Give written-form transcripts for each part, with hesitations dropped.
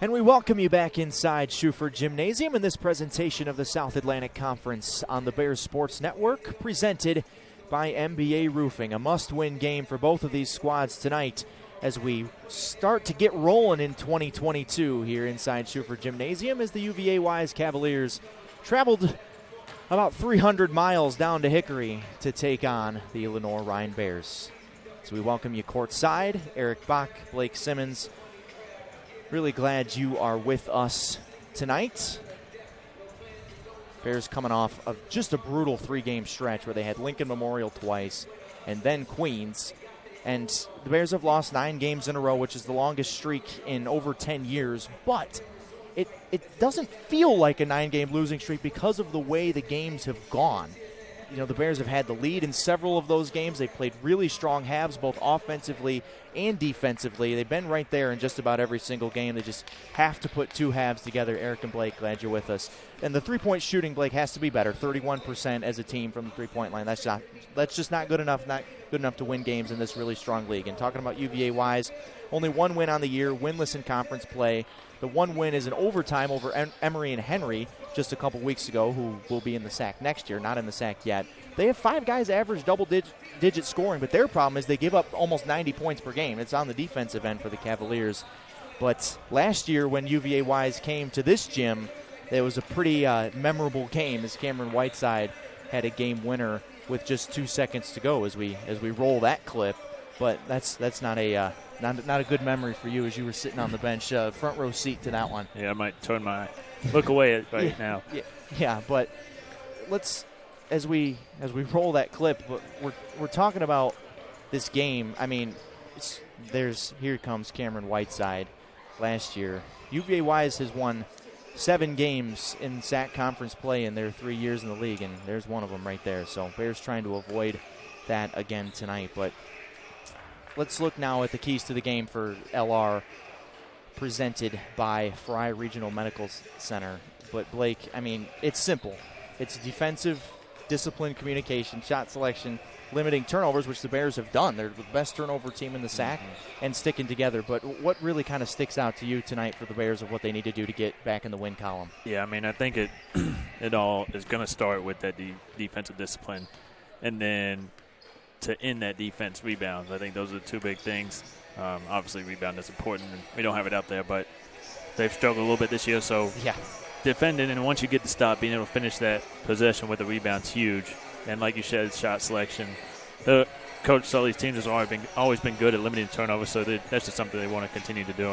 And we welcome you back inside Schuford Gymnasium in this presentation of the South Atlantic Conference on the Bears Sports Network, presented by MBA Roofing. A must-win game for both of these squads tonight as we start to get rolling in 2022 here inside Schuford Gymnasium as the UVA Wise Cavaliers traveled about 300 miles down to Hickory to take on the Lenoir-Rhyne Bears. So we welcome you courtside. Eric Bach, Blake Simmons. Really glad you are with us tonight. Bears coming off of just a brutal three-game stretch where they had Lincoln Memorial twice and then Queens. And the Bears have lost 9 games in a row, which is the longest streak in over 10 years. But it doesn't feel like a 9-game losing streak because of the way the games have gone. You know, the Bears have had the lead in several of those games. They've played really strong halves, both offensively and defensively. They've been right there in just about every single game. They just have to put two halves together. Eric and Blake, glad you're with us. And the three-point shooting, Blake, has to be better. 31% as a team from the three-point line. That's just not good enough. Not good enough to win games in this really strong league. And talking about UVA Wise, only one win on the year, winless in conference play. The one win is an overtime over Emory and Henry just a couple weeks ago, who will be in the SAC next year, not in the SAC yet. They have 5 guys average double-digit scoring, but their problem is they give up almost 90 points per game. It's on the defensive end for the Cavaliers. But last year when UVA Wise came to this gym, it was a pretty memorable game as Cameron Whiteside had a game winner with just 2 seconds to go as we roll that clip. But that's not a good memory for you as you were sitting on the bench, front row seat to that one. Yeah, I might look away right now. Yeah, but let's as we roll that clip, we're talking about this game. I mean, here comes Cameron Whiteside. Last year, UVA Wise has won 7 games in SAC conference play in their 3 years in the league, and there's one of them right there. So Bears trying to avoid that again tonight, but. Let's look now at the keys to the game for LR, presented by Fry Regional Medical Center. But, Blake, I mean, it's simple. It's defensive, discipline, communication, shot selection, limiting turnovers, which the Bears have done. They're the best turnover team in the SAC, and sticking together. But what really kind of sticks out to you tonight for the Bears of what they need to do to get back in the win column? Yeah, I mean, I think it all is going to start with that defensive discipline. And then to end that defense, rebounds. I think those are the 2 big things. Obviously, rebound is important, and we don't have it out there, but they've struggled a little bit this year. So yeah, defending, and once you get to stop, being able to finish that possession with a rebound's huge. And like you said, shot selection. Coach Sully's teams has always been good at limiting turnovers, so that's just something they want to continue to do.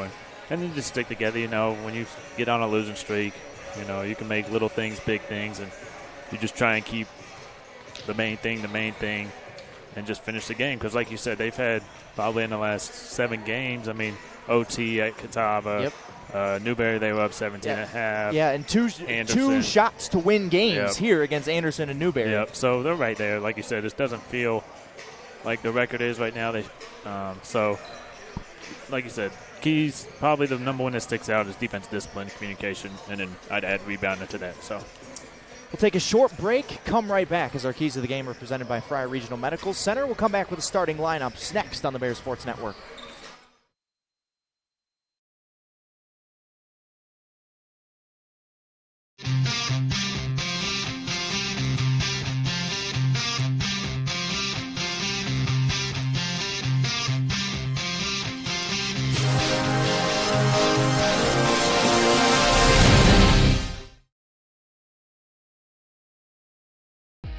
And then just stick together. You know, when you get on a losing streak, you know, you can make little things big things, and you just try and keep the main thing, and just finish the game. Because like you said, they've had probably in the last 7 games, I mean, OT at Catawba, Newberry, they were up 17 and a half. Yeah, and two shots to win games here against Anderson and Newberry. Yep, so they're right there. Like you said, this doesn't feel like the record is right now. So, like you said, keys, probably the number one that sticks out is defense discipline, communication, and then I'd add rebounding to that. So. We'll take a short break, come right back as our keys of the game are presented by Fry Regional Medical Center. We'll come back with the starting lineups next on the Bears Sports Network.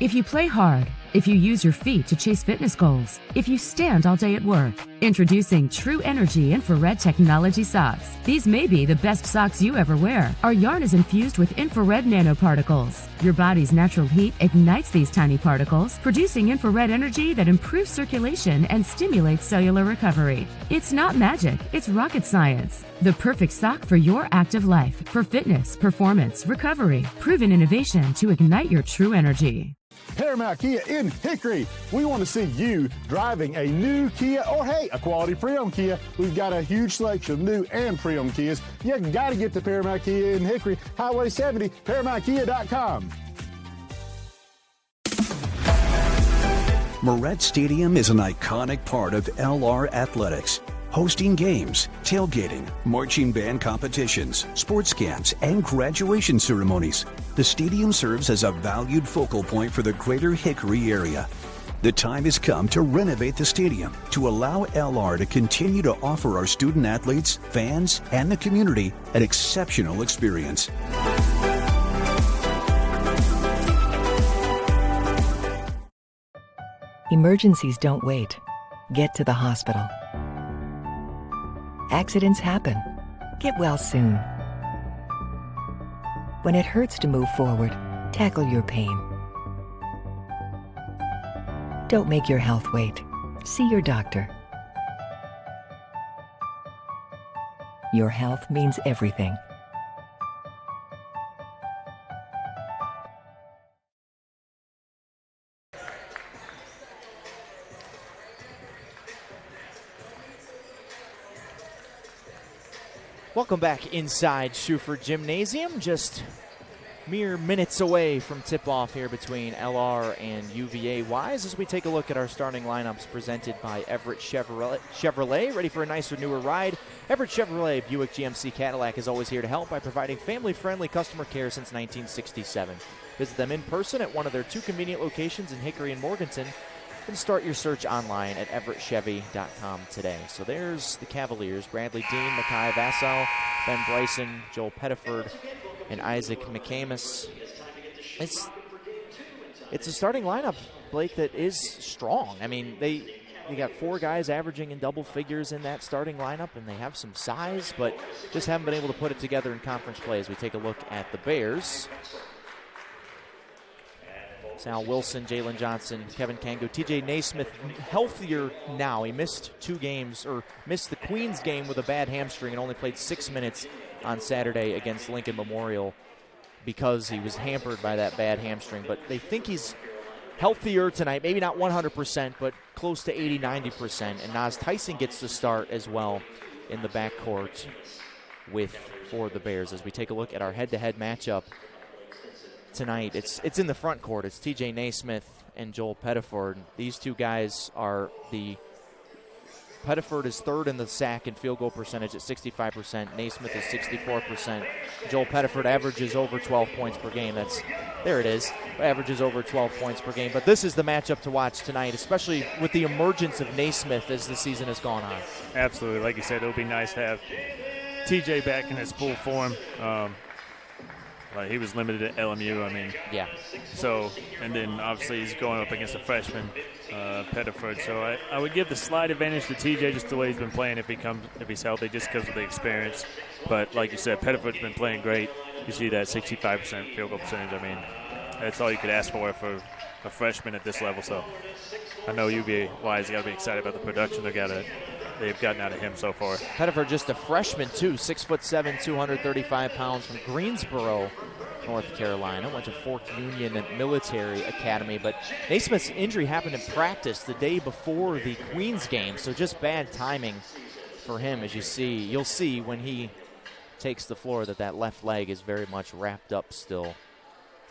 If you play hard, if you use your feet to chase fitness goals, if you stand all day at work, introducing True Energy Infrared Technology Socks. These may be the best socks you ever wear. Our yarn is infused with infrared nanoparticles. Your body's natural heat ignites these tiny particles, producing infrared energy that improves circulation and stimulates cellular recovery. It's not magic, it's rocket science. The perfect sock for your active life, for fitness, performance, recovery. Proven innovation to ignite your true energy. Paramount Kia in Hickory. We want to see you driving a new Kia or, hey, a quality pre-owned Kia. We've got a huge selection of new and pre-owned Kias. You got to get to Paramount Kia in Hickory, Highway 70, ParamountKia.com. Moret Stadium is an iconic part of LR athletics. hosting games, tailgating, marching band competitions, sports camps, and graduation ceremonies. The stadium serves as a valued focal point for the greater Hickory area. The time has come to renovate the stadium to allow LR to continue to offer our student athletes, fans, and the community an exceptional experience. Emergencies don't wait. Get to the hospital. Accidents happen. Get well soon. When it hurts to move forward, tackle your pain. Don't make your health wait. See your doctor. Your health means everything. Welcome back inside Schuford Gymnasium. Just mere minutes away from tip-off here between LR and UVA Wise as we take a look at our starting lineups presented by Everett Chevrolet. Ready for a nicer, newer ride? Everett Chevrolet Buick GMC Cadillac is always here to help by providing family-friendly customer care since 1967. Visit them in person at one of their 2 convenient locations in Hickory and Morganton, and start your search online at everettchevy.com today. So there's the Cavaliers: Bradley Dean, Makai Vassell, Ben Bryson, Joel Pettiford, and Isaac McCamus. It's a starting lineup, Blake, that is strong. I mean, they got 4 guys averaging in double figures in that starting lineup, and they have some size, but just haven't been able to put it together in conference play as we take a look at the Bears. Sal Wilson, Jalen Johnson, Kevin Kangu, TJ Naismith healthier now. He missed 2 games, or missed the Queens game with a bad hamstring and only played 6 minutes on Saturday against Lincoln Memorial because he was hampered by that bad hamstring. But they think he's healthier tonight, maybe not 100%, but close to 80-90%. And Nas Tyson gets to start as well in the backcourt for the Bears as we take a look at our head-to-head matchup tonight. It's in the front court. It's TJ Naismith and Joel Pettiford. These 2 guys are Pettiford is 3rd in the sack and field goal percentage at 65%. Naismith is 64%. Joel Pettiford averages over 12 points per game. There it is. Averages over 12 points per game. But this is the matchup to watch tonight, especially with the emergence of Naismith as the season has gone on. Absolutely. Like you said, it'll be nice to have TJ back in his full form. He was limited at LMU, Yeah. So, and then obviously he's going up against a freshman, Pettiford. So I would give the slight advantage to TJ just the way he's been playing if he's healthy, just because of the experience. But like you said, Pettiford's been playing great. You see that 65% field goal percentage. That's all you could ask for a freshman at this level. So I know UVA Wise got to be excited about the production they've gotten out of him so far. Pettiford just a freshman too, 6'7", 235 pounds from Greensboro, North Carolina. Went to Fork Union Military Academy, but Naismith's injury happened in practice the day before the Queens game, so just bad timing for him. As you'll see when he takes the floor that left leg is very much wrapped up still.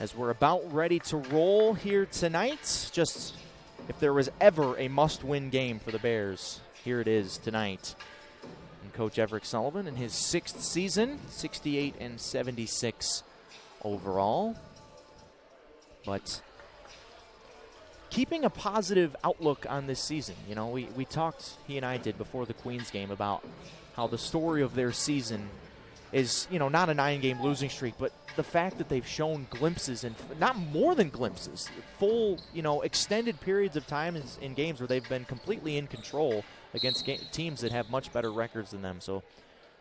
As we're about ready to roll here tonight, just if there was ever a must-win game for the Bears, here it is tonight. And Coach Everett Sullivan in his 6th season, 68-76 overall. But keeping a positive outlook on this season. We talked, he and I did before the Queens game, about how the story of their season is, not a 9-game losing streak, but the fact that they've shown glimpses, and not more than glimpses, full, extended periods of time in games where they've been completely in control against teams that have much better records than them. So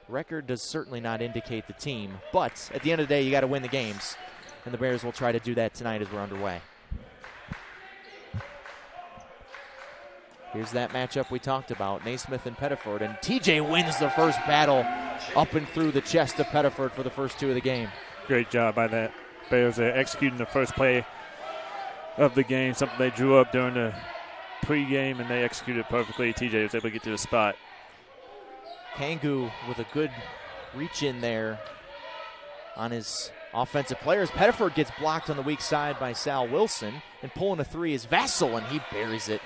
record does certainly not indicate the team, but at the end of the day, you got to win the games, and the Bears will try to do that tonight as we're underway. Here's that matchup we talked about, Naismith and Pettiford, and TJ wins the first battle up and through the chest of Pettiford for the first 2 of the game. Great job by that Bears. Executing the first play of the game, something they drew up during the pregame, and they executed it perfectly. TJ was able to get to the spot. Kangu with a good reach in there on his offensive players. Pettiford gets blocked on the weak side by Sal Wilson, and pulling a 3 is Vassell, and he buries it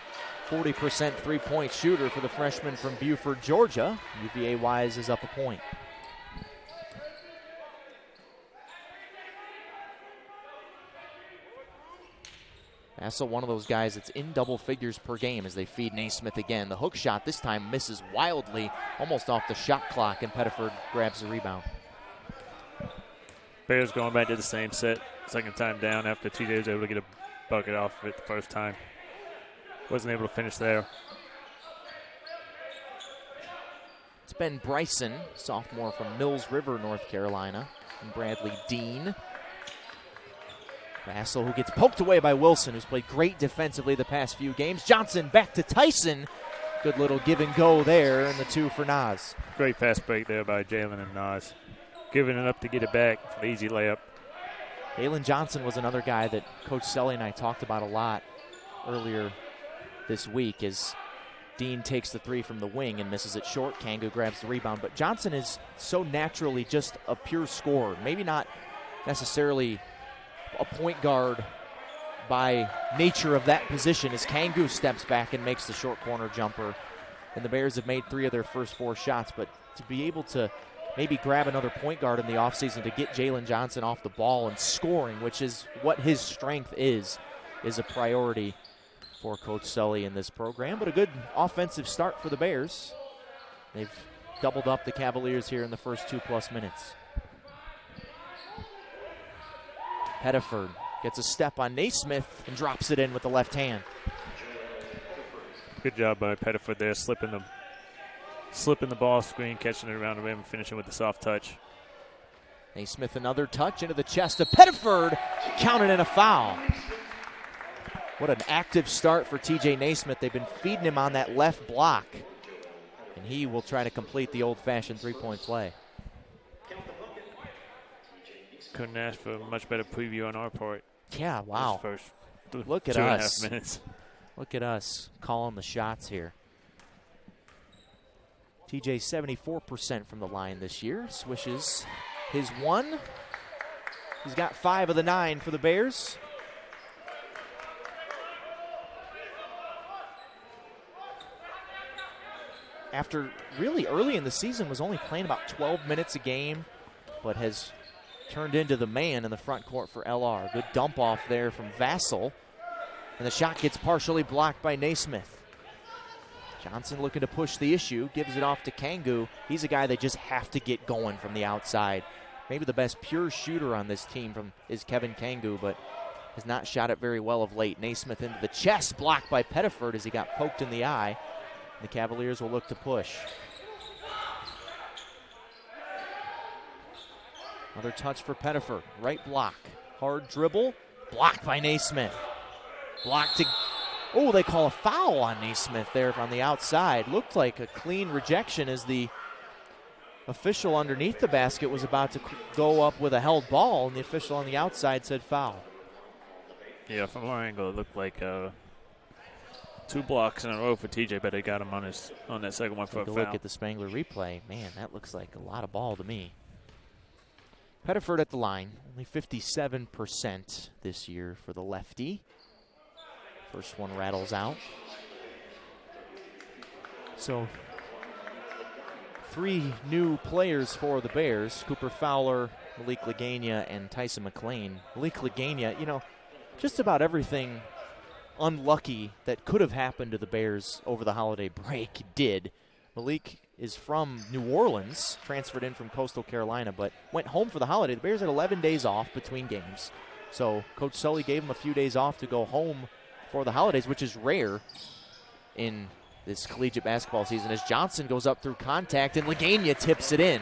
40% three-point shooter for the freshman from Buford, Georgia. UVA Wise is up a point. Also one of those guys that's in double figures per game as they feed Naismith again. The hook shot this time misses wildly, almost off the shot clock, and Pettiford grabs the rebound. Bears going back to the same set, second time down after TJ was able to get a bucket off of it the first time. Wasn't able to finish there. It's Ben Bryson, sophomore from Mills River, North Carolina, and Bradley Dean. Vassell, who gets poked away by Wilson, who's played great defensively the past few games. Johnson back to Tyson. Good little give and go there, and the two for Nas. Great fast break there by Jalen and Nas. Giving it up to get it back for the easy layup. Galen Johnson was another guy that Coach Selly and I talked about a lot earlier this week as Dean takes the three from the wing and misses it short. Kangu grabs the rebound. But Johnson is so naturally just a pure scorer. Maybe not necessarily a point guard by nature of that position as Kangu steps back and makes the short corner jumper. And the Bears have made 3 of their first 4 shots. But to be able to maybe grab another point guard in the offseason to get Jalen Johnson off the ball and scoring, which is what his strength is a priority for Coach Sully in this program. But a good offensive start for the Bears. They've doubled up the Cavaliers here in the first 2+ minutes. Pettiford gets a step on Naismith and drops it in with the left hand. Good job by Pettiford there, slipping the ball screen, catching it around the rim, and finishing with the soft touch. Naismith another touch into the chest of Pettiford, counted in a foul. What an active start for TJ Naismith. They've been feeding him on that left block, and he will try to complete the old-fashioned three-point play. Couldn't ask for a much better preview on our part. Yeah, wow. First Look at 2.5 minutes. Look at us calling the shots here. TJ 74% from the line this year. Swishes his 1. He's got 5 of the 9 for the Bears. After really early in the season was only playing about 12 minutes a game, but has turned into the man in the front court for LR. Good dump off there from Vassell. And the shot gets partially blocked by Naismith. Johnson looking to push the issue, gives it off to Kangu. He's a guy they just have to get going from the outside. Maybe the best pure shooter on this team is Kevin Kangu, but has not shot it very well of late. Naismith into the chest, blocked by Pettiford as he got poked in the eye. The Cavaliers will look to push. Another touch for Pettiford. Right block. Hard dribble. Blocked by Naismith. Blocked to... Oh, they call a foul on Naismith there on the outside. Looked like a clean rejection as the official underneath the basket was about to go up with a held ball, and the official on the outside said foul. Yeah, from our angle, it looked like 2 blocks in a row for TJ, but they got him on that second one for a foul. Look at the Spangler replay. Man, that looks like a lot of ball to me. Pettiford at the line, only 57% this year for the lefty. First one rattles out. So 3 new players for the Bears. Cooper Fowler, Malik Lagania, and Tyson McLean. Malik Lagania, just about everything unlucky that could have happened to the Bears over the holiday break did. Malik is from New Orleans, transferred in from Coastal Carolina, but went home for the holiday. The Bears had 11 days off between games. So Coach Sully gave him a few days off to go home for the holidays, which is rare in this collegiate basketball season, as Johnson goes up through contact and Lagania tips it in.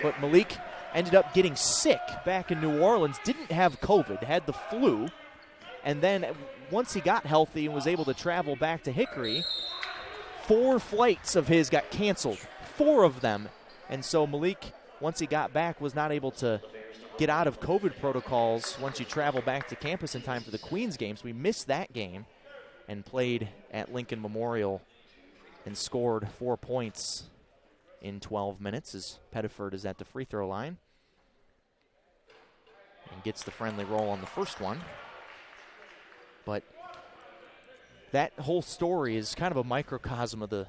But Malik ended up getting sick back in New Orleans, didn't have COVID, had the flu, and then once he got healthy and was able to travel back to Hickory, 4 flights of his got canceled, 4 of them. And so Malik, once he got back, was not able to get out of COVID protocols once you travel back to campus in time for the Queens games. We missed that game and played at Lincoln Memorial and scored 4 points in 12 minutes as Pettiford is at the free throw line and gets the friendly roll on the first one. But that whole story is kind of a microcosm of the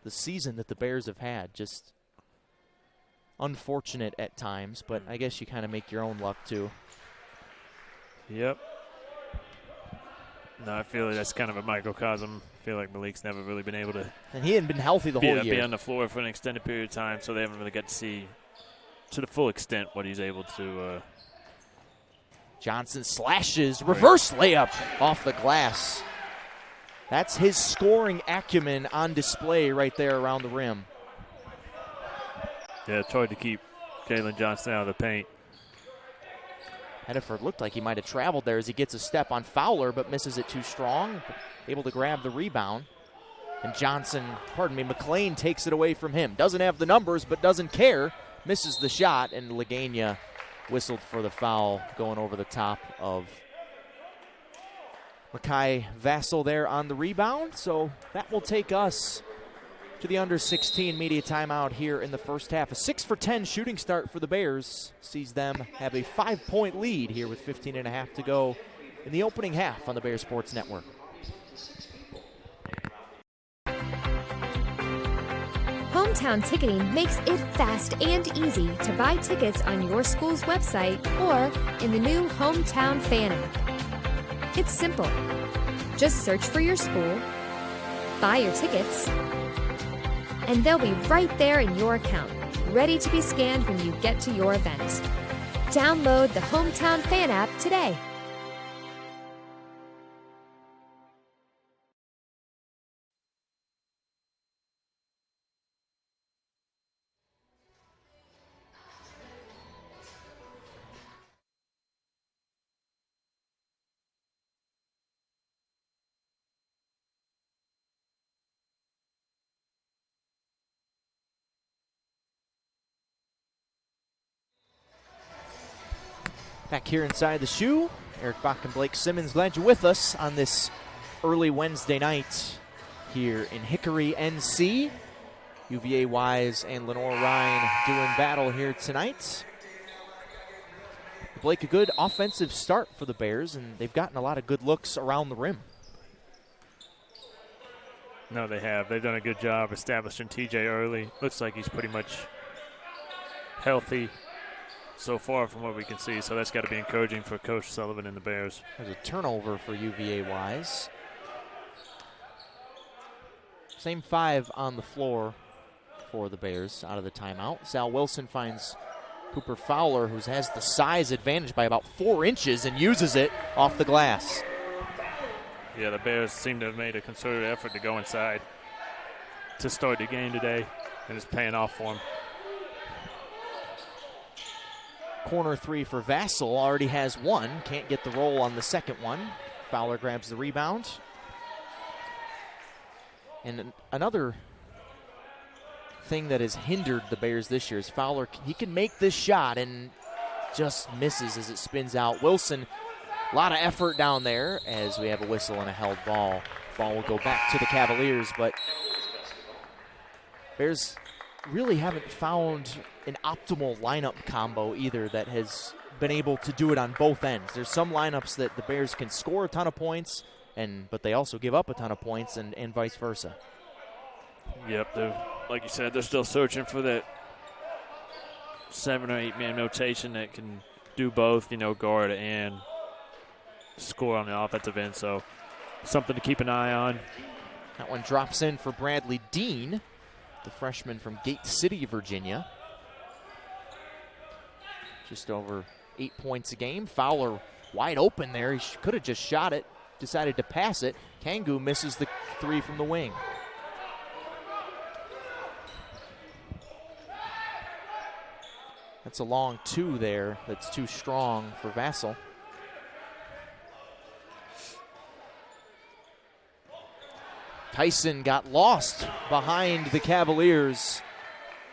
season that the Bears have had. Just unfortunate at times, but I guess you kind of make your own luck too. Yep. No, I feel like that's kind of a microcosm. I feel like Malik's never really been able to. And he hadn't been healthy the whole year. Be on the floor for an extended period of time, so they haven't really got to see to the full extent what he's able to. Johnson slashes, reverse layup off the glass. That's his scoring acumen on display right there around the rim. Yeah, tried to keep Jalen Johnson out of the paint. Hediford looked like he might have traveled there as he gets a step on Fowler, but misses it too strong. Able to grab the rebound. And Johnson, McLean takes it away from him. Doesn't have the numbers, but doesn't care. Misses the shot, and Lagana whistled for the foul going over the top of Makai Vassell there on the rebound. So that will take us to the under 16 media timeout here in the first half. A 6 for 10 shooting start for the Bears sees them have a 5-point lead here with 15.5 to go in the opening half on the Bears Sports Network. Hometown Ticketing makes it fast and easy to buy tickets on your school's website or in the new Hometown Fan app. It's simple. Just search for your school, buy your tickets, and they'll be right there in your account, ready to be scanned when you get to your event. Download the Hometown Fan app today. Back here inside the shoe, Eric Bach and Blake Simmons, glad you're with us on this early Wednesday night here in Hickory, NC. UVA Wise and Lenoir-Rhyne doing battle here tonight. Blake, a good offensive start for the Bears, and they've gotten a lot of good looks around the rim. No, they have. They've done a good job establishing TJ early. Looks like he's pretty much healthy so far from what we can see, so that's got to be encouraging for Coach Sullivan and the Bears. There's a turnover for UVA Wise. Same 5 on the floor for the Bears out of the timeout. Sal Wilson finds Cooper Fowler, who has the size advantage by about 4 inches, and uses it off the glass. Yeah, the Bears seem to have made a concerted effort to go inside to start the game today, and it's paying off for them. Corner 3 for Vassell, already has 1. Can't get the roll on the second one. Fowler grabs the rebound. And another thing that has hindered the Bears this year is Fowler. He can make this shot and just misses as it spins out. Wilson, a lot of effort down there as we have a whistle and a held ball. Ball will go back to the Cavaliers, but Bears really haven't found an optimal lineup combo either that has been able to do it on both ends. There's some lineups that the Bears can score a ton of points, but they also give up a ton of points, and vice versa. Yep, like you said, they're still searching for that 7 or 8 man rotation that can do both, guard and score on the offensive end. So something to keep an eye on. That one drops in for Bradley Dean, the freshman from Gate City, Virginia. Just over 8 points a game. Fowler wide open there. He could have just shot it, decided to pass it. Kangu misses the 3 from the wing. That's a long 2 there. That's too strong for Vassell. Tyson got lost behind the Cavaliers,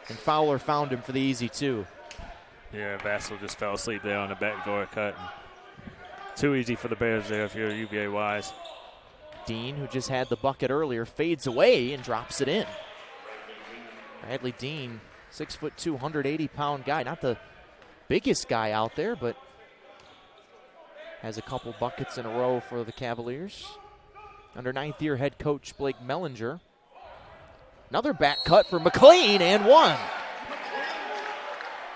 and Fowler found him for the easy 2. Yeah, Vassell just fell asleep there on the backdoor cut. Too easy for the Bears there if you're UVA Wise. Dean, who just had the bucket earlier, fades away and drops it in. Bradley Dean, 6'2", 180-pound guy. Not the biggest guy out there, but has a couple buckets in a row for the Cavaliers. under ninth-year head coach Blake Mellinger. Another back cut for McLean and one.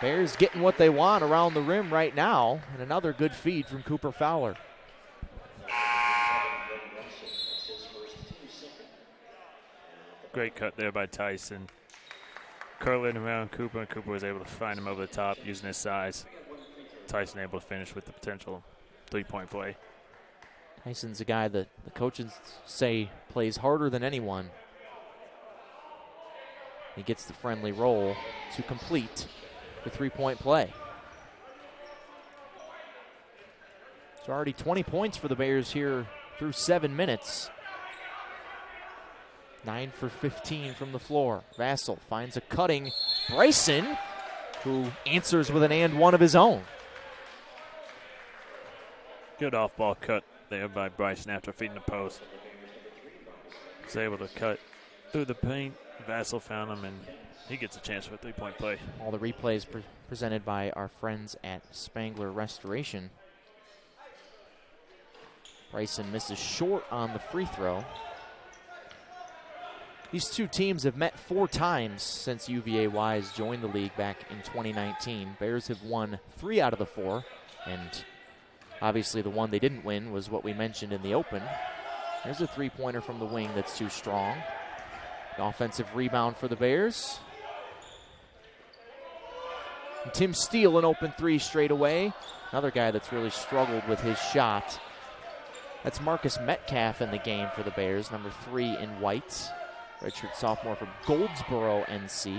Bears getting what they want around the rim right now, and another good feed from Cooper Fowler. Great cut there by Tyson. Curling around Cooper, and Cooper was able to find him over the top using his size. Tyson able to finish with the potential three-point play. Tyson's a guy that the coaches say plays harder than anyone. He gets the friendly roll to complete the three-point play. It's already 20 points for the Bears here through 7 minutes. 9 for 15 from the floor. Vassell finds a cutting Bryson, who answers with an and one of his own. Good off-ball cut there by Bryson after feeding the post. He's able to cut through the paint. Vassell found him, and he gets a chance for a three-point play. All the replays presented by our friends at Spangler Restoration. Bryson misses short on the free throw. These two teams have met 4 times since UVA Wise joined the league back in 2019. Bears have won 3 out of the 4, and obviously the one they didn't win was what we mentioned in the open. There's a three-pointer from the wing that's too strong. An offensive rebound for the Bears. And Tim Steele an open 3 straight away. Another guy that's really struggled with his shot. That's Marcus Metcalf in the game for the Bears, number 3 in white. Redshirt sophomore from Goldsboro, NC.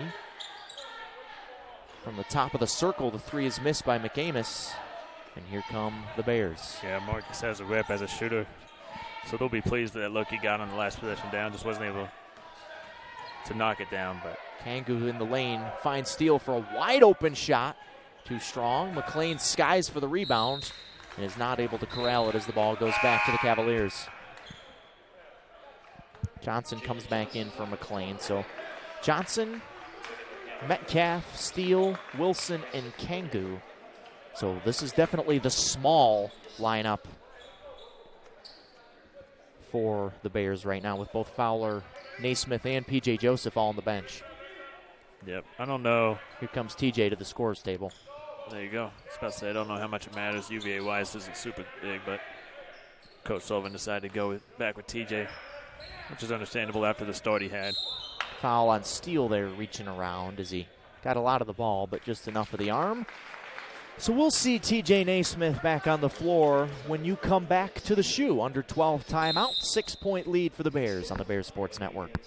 From the top of the circle, the 3 is missed by McAmis. And here come the Bears. Yeah, Marcus has a rep as a shooter, so they'll be pleased with that look he got on the last possession down. Just wasn't able to knock it down. But Kangu in the lane finds Steele for a wide open shot. Too strong. McLean skies for the rebound and is not able to corral it as the ball goes back to the Cavaliers. Johnson comes back in for McLean. So Johnson, Metcalf, Steele, Wilson, and Kangu. So this is definitely the small lineup for the Bears right now, with both Fowler, Naismith, and P.J. Joseph all on the bench. Yep, I don't know. Here comes T.J. to the scorer's table. There you go. I was about to say, I don't know how much it matters. UVA-wise isn't super big, but Coach Sullivan decided to go back with T.J., which is understandable after the start he had. Foul on Steele there, reaching around as he got a lot of the ball, but just enough of the arm. So we'll see T.J. Naismith back on the floor when you come back to the shoe. Under 12 timeout, 6-point lead for the Bears on the Bears Sports Network.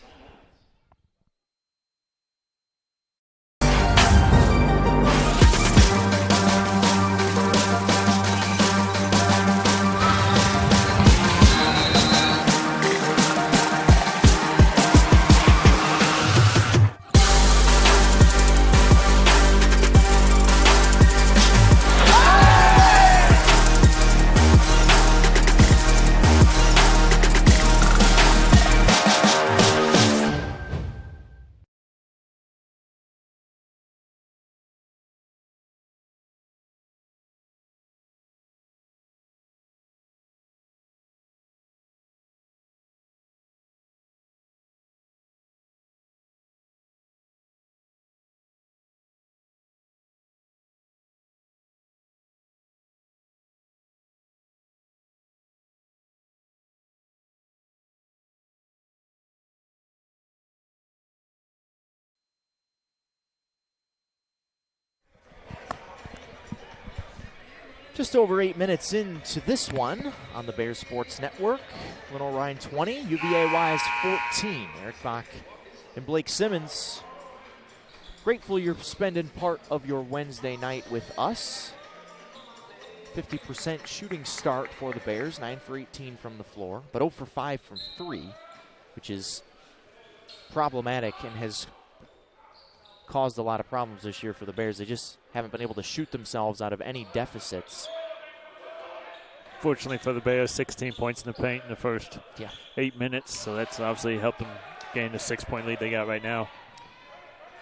Just over 8 minutes into this one on the Bears Sports Network. Lenoir-Rhyne 20, UVA Wise 14. Eric Bach and Blake Simmons. Grateful you're spending part of your Wednesday night with us. 50% shooting start for the Bears, 9 for 18 from the floor, but 0 for 5 from 3, which is problematic and has caused a lot of problems this year for the Bears. They just haven't been able to shoot themselves out of any deficits. Fortunately for the Bears, 16 points in the paint in the first 8 minutes, so that's obviously helped them gain the 6-point lead they got right now.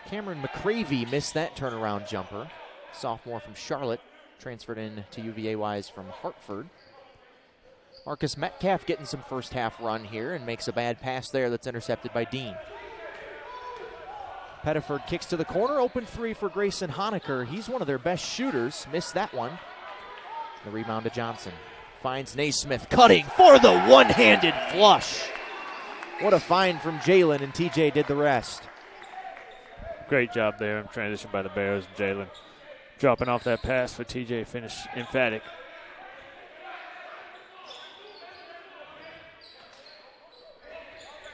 Cameron McCravey missed that turnaround jumper. Sophomore from Charlotte, transferred in to UVA Wise from Hartford. Marcus Metcalf getting some first half run here and makes a bad pass there that's intercepted by Dean. Pettiford kicks to the corner, open three for Grayson Honecker. He's one of their best shooters, missed that one. The rebound to Johnson. Finds Naismith cutting for the one-handed flush. What a find from Jalen, and TJ did the rest. Great job there in transition by the Bears. Jalen dropping off that pass for TJ, finish emphatic.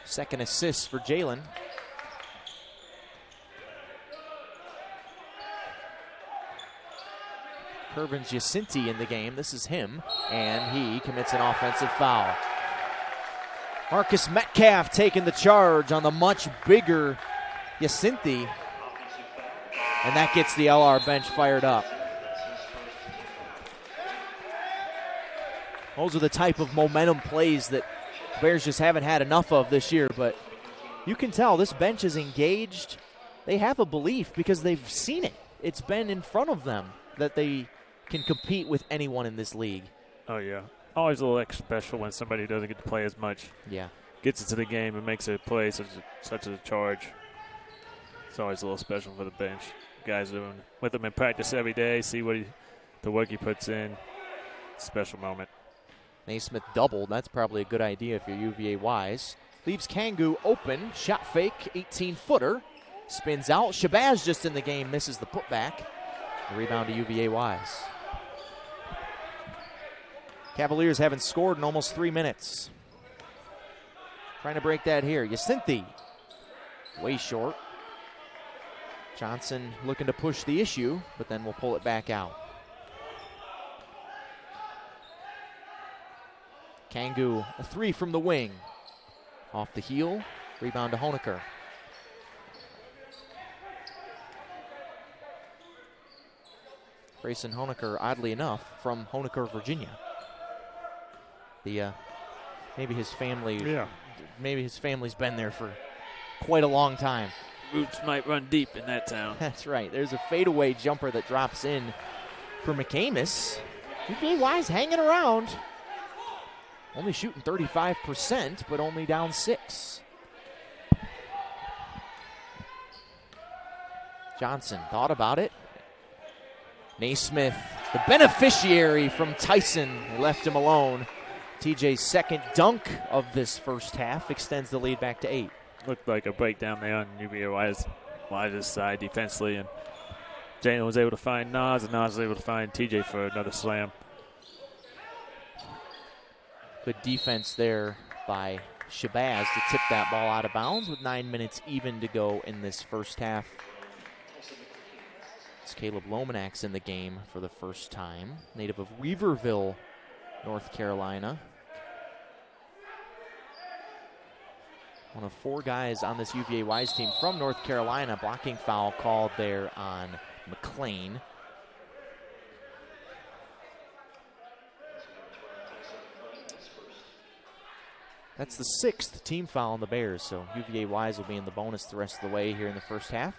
Second assist for Jalen. Kervin Jacinti in the game. This is him, and he commits an offensive foul. Marcus Metcalf taking the charge on the much bigger Jacinti, and that gets the LR bench fired up. Those are the type of momentum plays that Bears just haven't had enough of this year, but you can tell this bench is engaged. They have a belief because they've seen it. It's been in front of them that they can compete with anyone in this league. Oh, yeah. Always a little extra special when somebody doesn't get to play as much. Yeah. Gets into the game and makes a play such a charge. It's always a little special for the bench. Guys doing with him in practice every day, see the work he puts in. Special moment. Naismith doubled. That's probably a good idea if you're UVA wise. Leaves Kangu open. Shot fake, 18-footer. Spins out. Shabazz just in the game, misses the putback. The rebound to UVA wise. Cavaliers haven't scored in almost 3 minutes. Trying to break that here. Jacinti, way short. Johnson looking to push the issue, but then we'll pull it back out. Kangu, a three from the wing. Off the heel, rebound to Honecker. Grayson Honecker, oddly enough, from Honecker, Virginia. Maybe his family. Yeah. Maybe his family's been there for quite a long time. Roots might run deep in that town. That's right. There's a fadeaway jumper that drops in for McCamus. UVA Wise hanging around. Only shooting 35%, but only down 6. Johnson thought about it. Naismith, the beneficiary from Tyson, left him alone. TJ's second dunk of this first half extends the lead back to 8. Looked like a breakdown there on UVA Wise's side defensively, and Jalen was able to find Nas, and Nas was able to find TJ for another slam. Good defense there by Shabazz to tip that ball out of bounds with 9 minutes even to go in this first half. It's Caleb Lomanak's in the game for the first time, native of Weaverville, North Carolina. One of 4 guys on this UVA Wise team from North Carolina. Blocking foul called there on McLean. That's the 6th team foul on the Bears, so UVA Wise will be in the bonus the rest of the way here in the first half.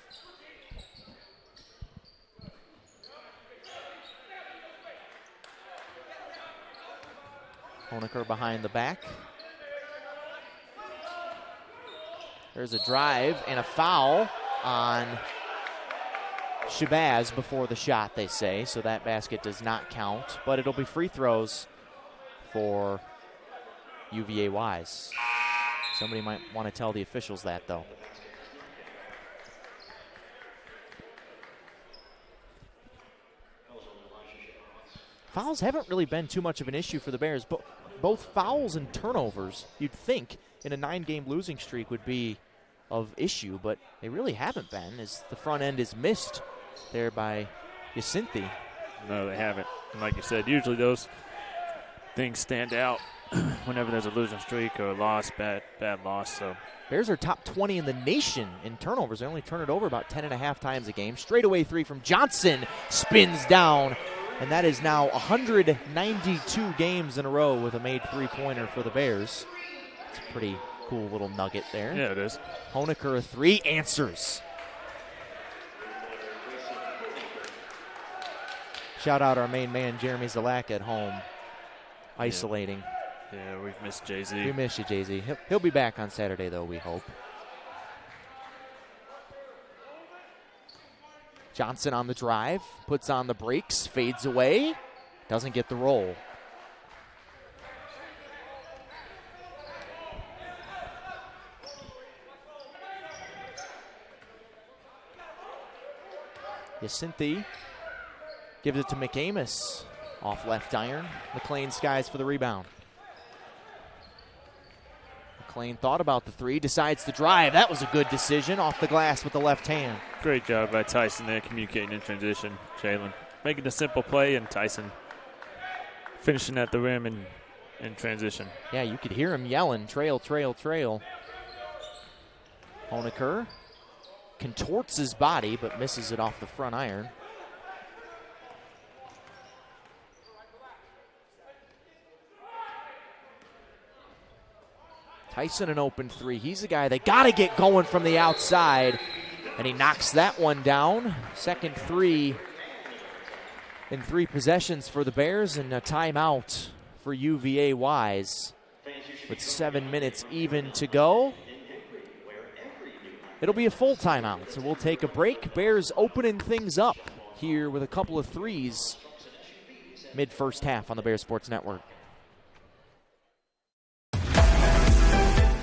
Honecker behind the back. There's a drive and a foul on Shabazz before the shot, they say, so that basket does not count, but it'll be free throws for UVA Wise. Somebody might want to tell the officials that, though. Fouls haven't really been too much of an issue for the Bears, but both fouls and turnovers, you'd think in a 9-game losing streak would be of issue, but they really haven't been, as the front end is missed there by Jacinti. No, they haven't. And like you said, usually those things stand out whenever there's a losing streak or a loss, bad loss. So Bears are top 20 in the nation in turnovers. They only turn it over about 10.5 times a game. Straightaway three from Johnson, spins down, and that is now 192 games in a row with a made three-pointer for the Bears. It's a pretty cool little nugget there. Yeah, it is. Honecker, a three, answers. Shout out our main man, Jeremy Zalak, at home, isolating. Yeah, we've missed Jay-Z. We miss you, Jay-Z. He'll be back on Saturday, though, we hope. Johnson on the drive, puts on the brakes, fades away, doesn't get the roll. Yacinthi gives it to McAmis. Off left iron. McLean skies for the rebound. McLean thought about the three, decides to drive. That was a good decision off the glass with the left hand. Great job by Tyson there communicating in transition. Jalen making a simple play, and Tyson finishing at the rim in transition. Yeah, you could hear him yelling, trail, trail, trail. Honecker contorts his body but misses it off the front iron. Tyson an open three. He's a guy they got to get going from the outside, and he knocks that one down. Second three in 3 possessions for the Bears, and a timeout for UVA Wise with 7 minutes even to go. It'll be a full timeout, so we'll take a break. Bears opening things up here with a couple of threes mid-first half on the Bears Sports Network.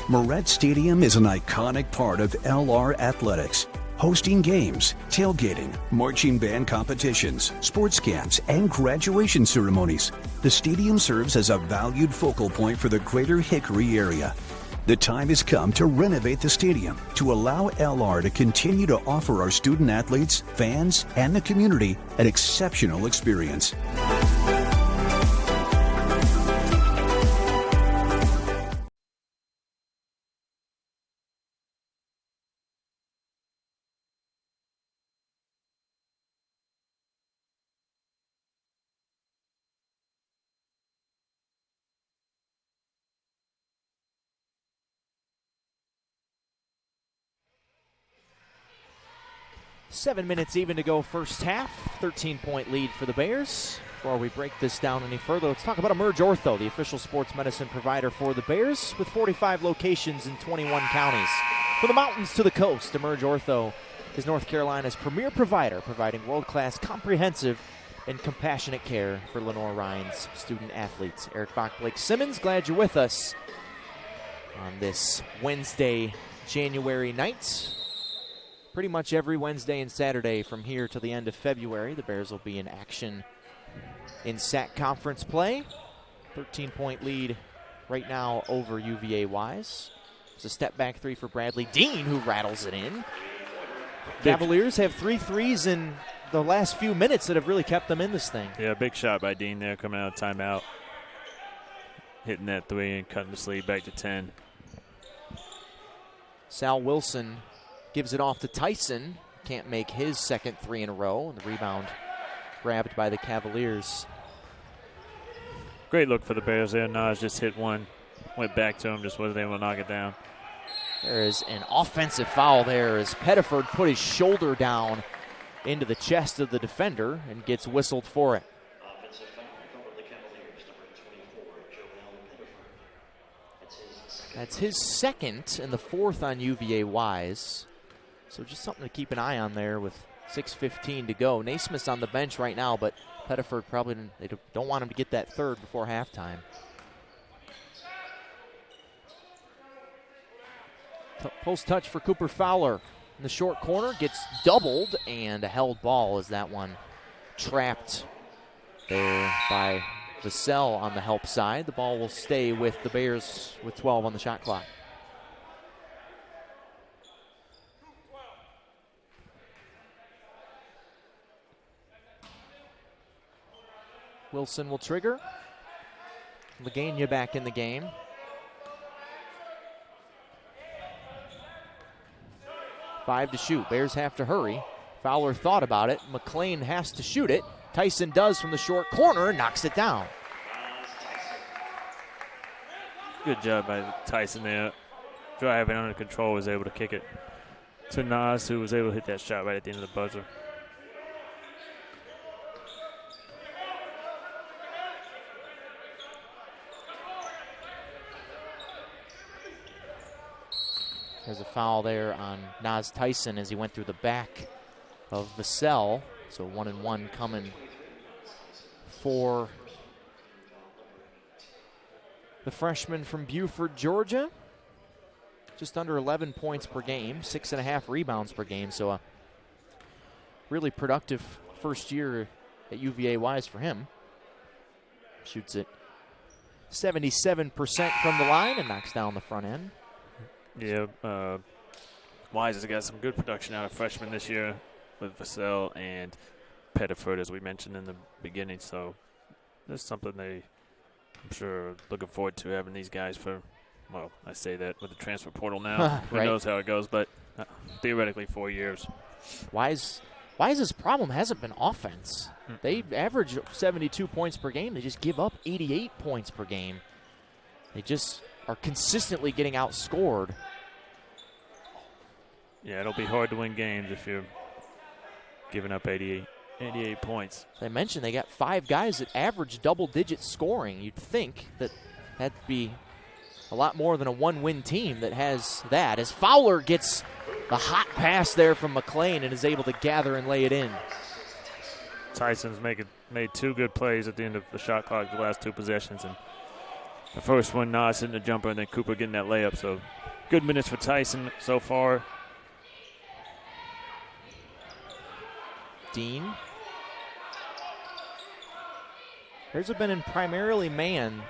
Moret Stadium is an iconic part of LR athletics, hosting games, tailgating, marching band competitions, sports camps, and graduation ceremonies. The stadium serves as a valued focal point for the greater Hickory area. The time has come to renovate the stadium to allow LR to continue to offer our student athletes, fans, and the community an exceptional experience. Seven minutes even to go first half. 13-point lead for the Bears. Before we break this down any further, let's talk about Emerge Ortho, the official sports medicine provider for the Bears, with 45 locations in 21 counties. From the mountains to the coast, Emerge Ortho is North Carolina's premier provider, providing world-class, comprehensive, and compassionate care for Lenoir-Rhyne's student athletes. Eric Bach, Blake Simmons, glad you're with us on this Wednesday, January night. Pretty much every Wednesday and Saturday from here to the end of February, the Bears will be in action in SAC conference play. 13-point lead right now over UVA Wise. It's a step back three for Bradley Dean, who rattles it in. Cavaliers have 3 threes in the last few minutes that have really kept them in this thing. Yeah, big shot by Dean there coming out of timeout. Hitting that three and cutting the lead back to 10. Sal Wilson gives it off to Tyson. Can't make his second 3 in a row. And the rebound grabbed by the Cavaliers. Great look for the Bears there. Nas just hit one. Went back to him, just wasn't able to knock it down. There is an offensive foul there as Pettiford put his shoulder down into the chest of the defender and gets whistled for it. That's his second and the 4th on UVA Wise. So just something to keep an eye on there with 6:15 to go. Naismith's on the bench right now, but Pettiford probably they don't want him to get that third before halftime. Post touch for Cooper Fowler in the short corner. Gets doubled and a held ball as that one trapped there by Vassell on the help side. The ball will stay with the Bears with 12 on the shot clock. Wilson will trigger. Lagania back in the game. Five to shoot. Bears have to hurry. Fowler thought about it. McLean has to shoot it. Tyson does from the short corner and knocks it down. Good job by Tyson there. Driving under control, was able to kick it to Nas, who was able to hit that shot right at the end of the buzzer. There's a foul there on Naz Tyson as he went through the back of Vassell. So 1-1 coming for the freshman from Buford, Georgia. Just under 11 points per game, 6.5 rebounds per game. So a really productive first year at UVA Wise for him. Shoots it 77% from the line and knocks down the front end. Yeah, Wise has got some good production out of freshmen this year with Vassell and Pettiford, as we mentioned in the beginning. So that's something I'm sure, looking forward to having these guys for, well, I say that with the transfer portal now. Who knows how it goes, but theoretically 4 years. Wise's problem hasn't been offense. They average 72 points per game. They just give up 88 points per game. They just are consistently getting outscored. Yeah, it'll be hard to win games if you're giving up 88 points. They mentioned they got 5 guys that average double-digit scoring. You'd think that that'd be a lot more than a one-win team that has that. As Fowler gets the hot pass there from McLean and is able to gather and lay it in. Tyson's made 2 good plays at the end of the shot clock the last 2 possessions. And the first one, Nas hitting the jumper, and then Cooper getting that layup. So good minutes for Tyson so far. Dean. Bears have been in primarily man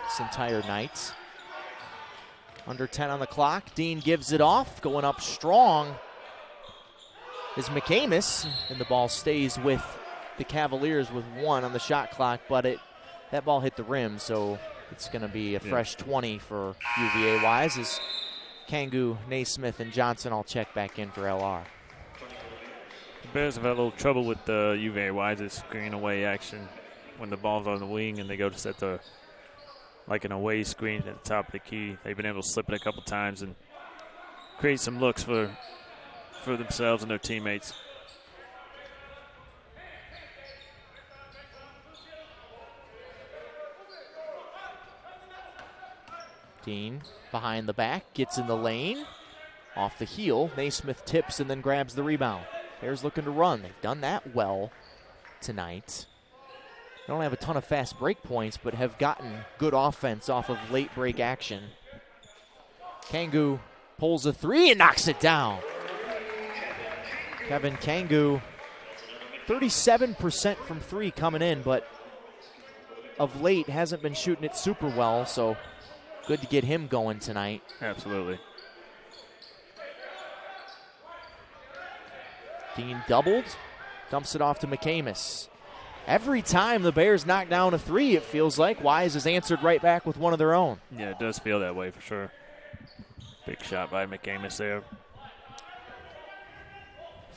this entire night. Under 10 on the clock. Dean gives it off. Going up strong is McCamus, and the ball stays with the Cavaliers with 1 on the shot clock, but that ball hit the rim, so it's going to be a fresh 20 for UVA Wise as Kangu, Naismith, and Johnson all check back in for LR. The Bears have had a little trouble with the UVA Wise's screen away action when the ball's on the wing and they go to set like an away screen at the top of the key. They've been able to slip it a couple times and create some looks for themselves and their teammates. Dean behind the back, gets in the lane. Off the heel, Naismith tips and then grabs the rebound. Bears looking to run. They've done that well tonight. They don't have a ton of fast break points, but have gotten good offense off of late break action. Kangu pulls a 3 and knocks it down. Kevin Kangu, 37% from 3 coming in, but of late hasn't been shooting it super well, so good to get him going tonight. Absolutely. Dean doubled, dumps it off to McCamus. Every time the Bears knock down a 3, it feels like Wise has answered right back with one of their own. Yeah, it does feel that way for sure. Big shot by McCamus there.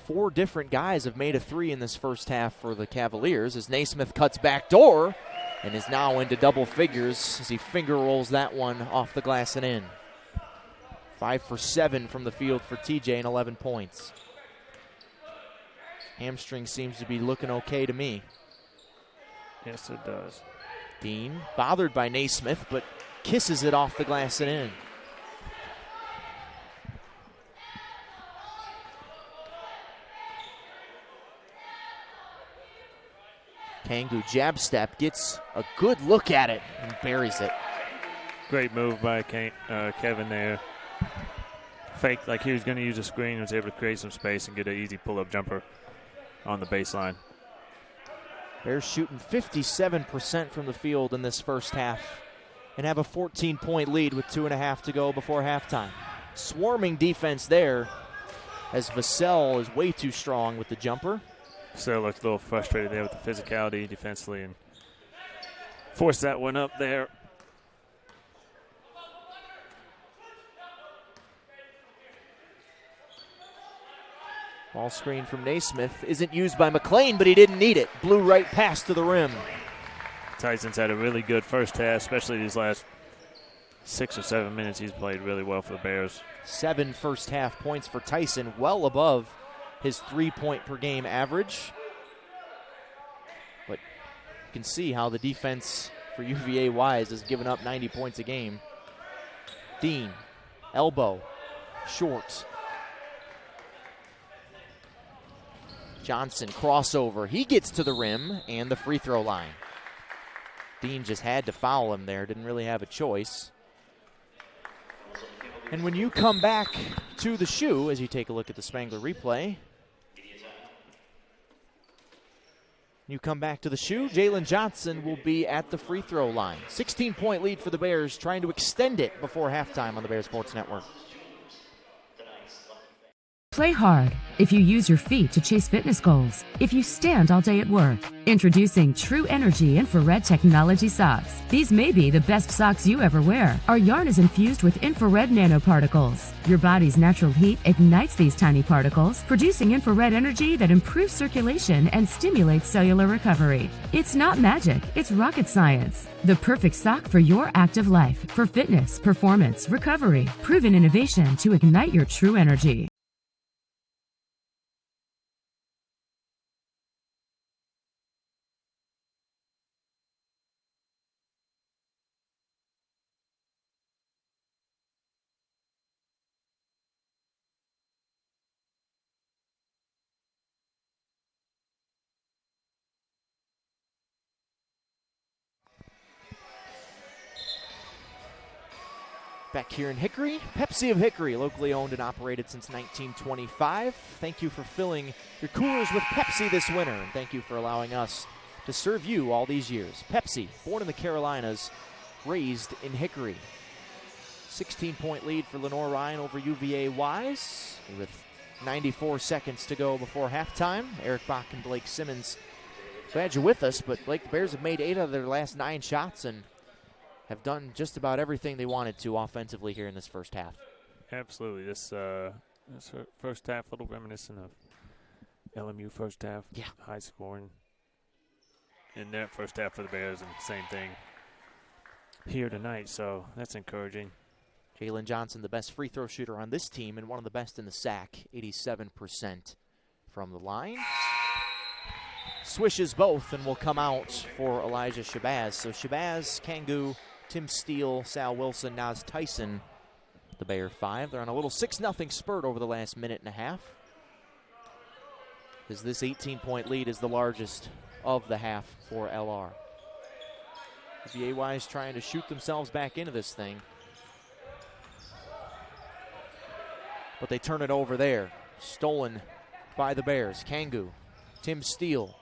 4 different guys have made a 3 in this first half for the Cavaliers as Naismith cuts back door and is now into double figures as he finger rolls that one off the glass and in. 5 for 7 from the field for TJ and 11 points. Hamstring seems to be looking okay to me. Yes, it does. Dean bothered by Naismith, but kisses it off the glass and in. Kangu jab step, gets a good look at it and buries it. Great move by Kevin there. Faked like he was going to use a screen, was able to create some space and get an easy pull-up jumper on the baseline. Bears shooting 57% from the field in this first half and have a 14-point lead with 2.5 to go before halftime. Swarming defense there as Vassell is way too strong with the jumper. Vassell looked a little frustrated there with the physicality defensively and forced that one up there. Ball screen from Naismith isn't used by McLean, but he didn't need it. Blew right past to the rim. Tyson's had a really good first half, especially these last 6 or 7 minutes. He's played really well for the Bears. 7 first half points for Tyson, well above his 3-point per game average. But you can see how the defense for UVA Wise has given up 90 points a game. Dean, elbow, short. Johnson crossover. He gets to the rim and the free throw line. Dean just had to foul him there. Didn't really have a choice. And when you come back to the shoe, as you take a look at the Spangler replay, you come back to the shoe, Jalen Johnson will be at the free throw line. 16-point lead for the Bears, trying to extend it before halftime on the Bears Sports Network. Play hard if you use your feet to chase fitness goals. If you stand all day at work. Introducing True Energy infrared technology socks. These may be the best socks you ever wear. Our yarn is infused with infrared nanoparticles. Your body's natural heat ignites these tiny particles, producing infrared energy that improves circulation and stimulates cellular recovery. It's not magic, it's rocket science. The perfect sock for your active life, for fitness, performance, recovery. Proven innovation to ignite your true energy. Back here in Hickory, Pepsi of Hickory, locally owned and operated since 1925. Thank you for filling your coolers with Pepsi this winter, and thank you for allowing us to serve you all these years. Pepsi, born in the Carolinas, raised in Hickory. 16-point lead for Lenoir-Rhyne over UVA Wise, with 94 seconds to go before halftime. Eric Bach and Blake Simmons, glad you're with us, but Blake, the Bears have made 8 out of their last 9 shots and have done just about everything they wanted to offensively here in this first half. Absolutely. This first half, a little reminiscent of LMU first half. Yeah. High scoring in that first half for the Bears, and same thing here tonight, so that's encouraging. Jalen Johnson, the best free throw shooter on this team and one of the best in the SAC, 87% from the line. Swishes both and will come out for Elijah Shabazz. So Shabazz, Kangu, Tim Steele, Sal Wilson, Naz Tyson, the Bear 5. They're on a little 6-0 spurt over the last minute and a half, as this 18-point lead is the largest of the half for LR. VAY is trying to shoot themselves back into this thing, but they turn it over there. Stolen by the Bears. Kangu, Tim Steele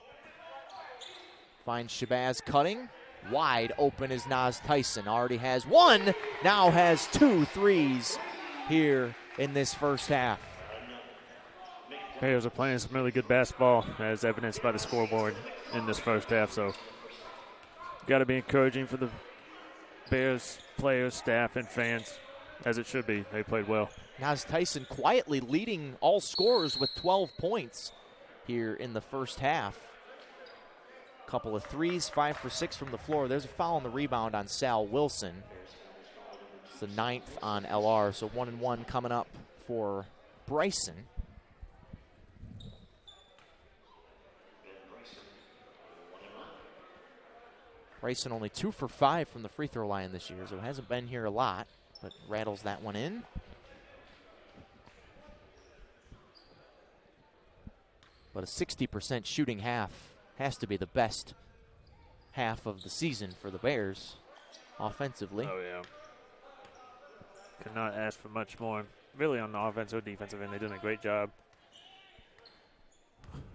finds Shabazz cutting. Wide open is Naz Tyson. Already has one, now has 2 threes here in this first half. Bears are playing some really good basketball, as evidenced by the scoreboard in this first half. So, got to be encouraging for the Bears players, staff, and fans, as it should be. They played well. Naz Tyson quietly leading all scorers with 12 points here in the first half. Couple of threes, 5 for 6 from the floor. There's a foul on the rebound on Sal Wilson. It's the 9th on LR, so 1-1 coming up for Bryson. Bryson only 2 for 5 from the free throw line this year, so hasn't been here a lot, but rattles that one in. But a 60% shooting half has to be the best half of the season for the Bears offensively. Oh, yeah. Could not ask for much more. Really, on the offensive or defensive end, they're doing a great job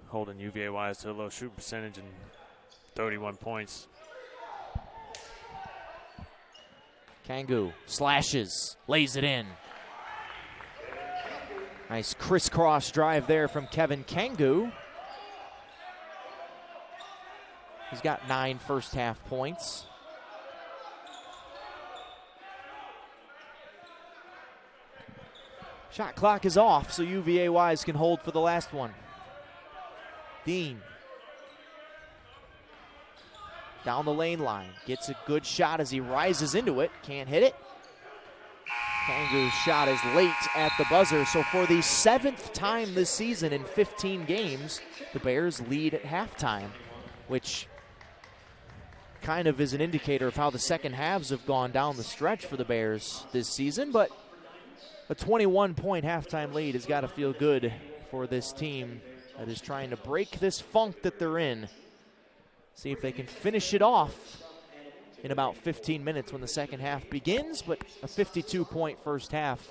holding UVA Wise to a low shooting percentage and 31 points. Kangu slashes, lays it in. Nice crisscross drive there from Kevin Kangu. He's got 9 first half points. Shot clock is off, so UVA Wise can hold for the last one. Dean. Down the lane line. Gets a good shot as he rises into it. Can't hit it. Kangu's shot is late at the buzzer. So for the 7th time this season in 15 games, the Bears lead at halftime, which kind of is an indicator of how the second halves have gone down the stretch for the Bears this season. But A 21-point halftime lead has got to feel good for this team that is trying to break this funk that they're in. See if they can finish it off in about 15 minutes when the second half begins, but a 52-point first half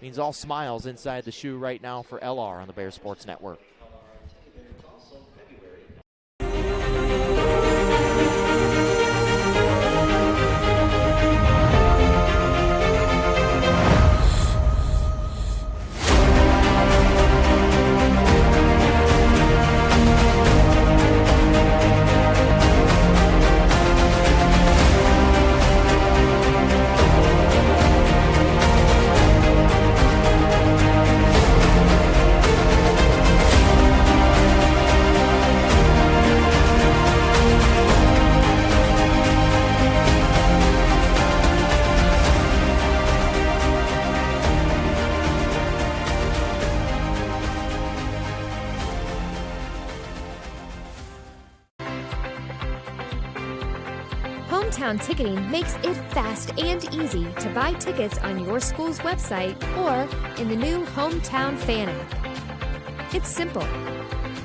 means all smiles inside the shoe right now for LR on the Bear Sports Network. Hometown Ticketing makes it fast and easy to buy tickets on your school's website or in the new Hometown Fan app. It's simple.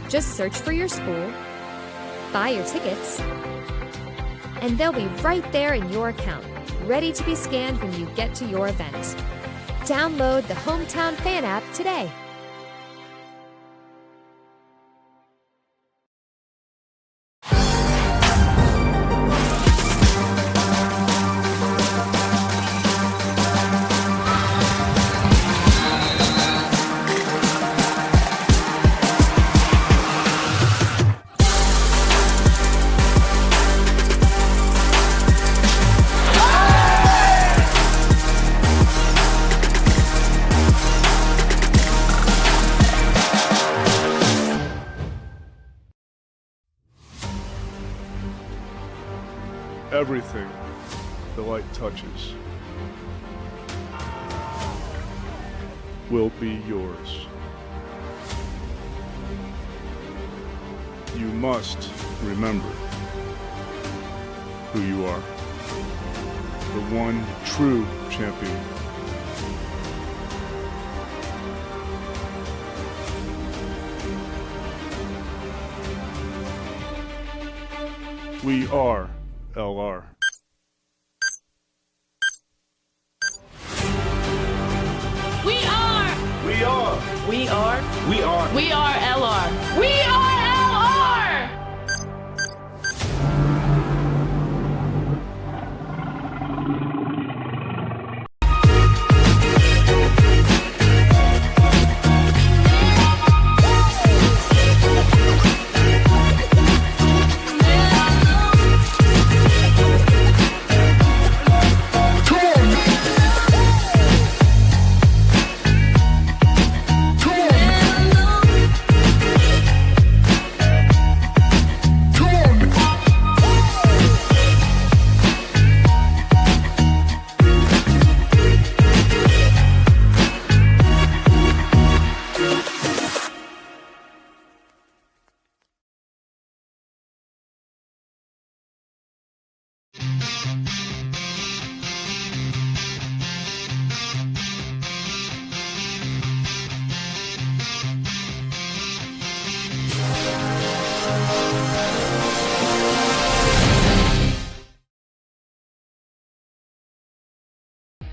Just search for your school, buy your tickets, and they'll be right there in your account, ready to be scanned when you get to your event. Download the Hometown Fan app today. Everything the light touches will be yours. You must remember who you are. The one true champion. We are LR. We are. We are. We are. We are. We are LR. We are LR.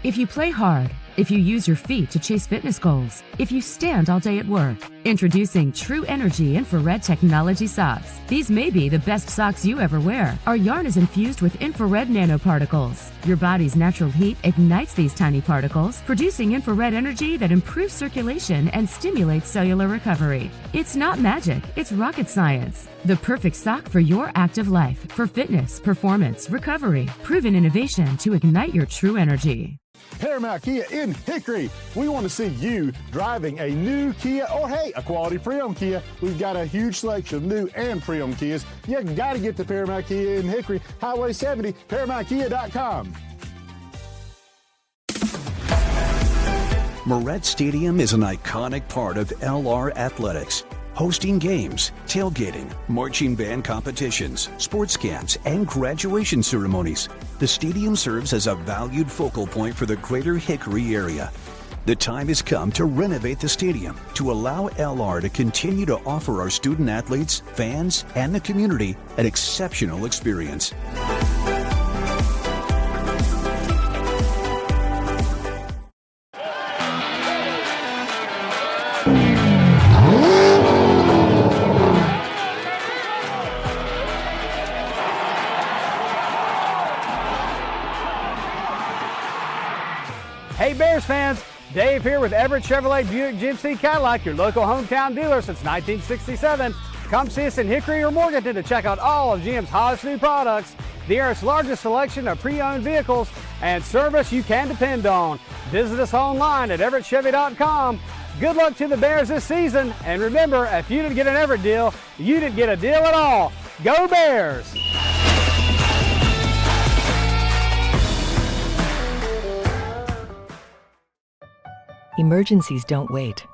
If you play hard, if you use your feet to chase fitness goals, if you stand all day at work, introducing True Energy infrared technology socks. These may be the best socks you ever wear. Our yarn is infused with infrared nanoparticles. Your body's natural heat ignites these tiny particles, producing infrared energy that improves circulation and stimulates cellular recovery. It's not magic, it's rocket science. The perfect sock for your active life, for fitness, performance, recovery. Proven innovation to ignite your true energy. Paramount Kia in Hickory. We want to see you driving a new Kia or, hey, a quality pre-owned Kia. We've got a huge selection of new and pre-owned Kias. You got to get to Paramount Kia in Hickory, Highway 70, ParamountKia.com. Moret Stadium is an iconic part of LR athletics, hosting games, tailgating, marching band competitions, sports camps, and graduation ceremonies. The stadium serves as a valued focal point for the greater Hickory area. The time has come to renovate the stadium to allow LR to continue to offer our student athletes, fans, and the community an exceptional experience. Hey Bears fans, Dave here with Everett Chevrolet Buick GMC Cadillac, your local hometown dealer since 1967. Come see us in Hickory or Morganton to check out all of GM's hottest new products, the area's largest selection of pre-owned vehicles, and service you can depend on. Visit us online at everettchevy.com. Good luck to the Bears this season, and remember, if you didn't get an Everett deal, you didn't get a deal at all. Go Bears! Emergencies don't wait.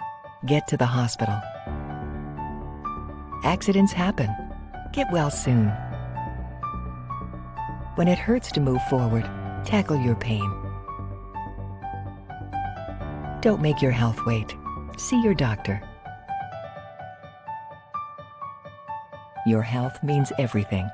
Get to the hospital. Accidents happen. Get well soon. When it hurts to move forward, tackle your pain. Don't make your health wait. See your doctor. Your health means everything.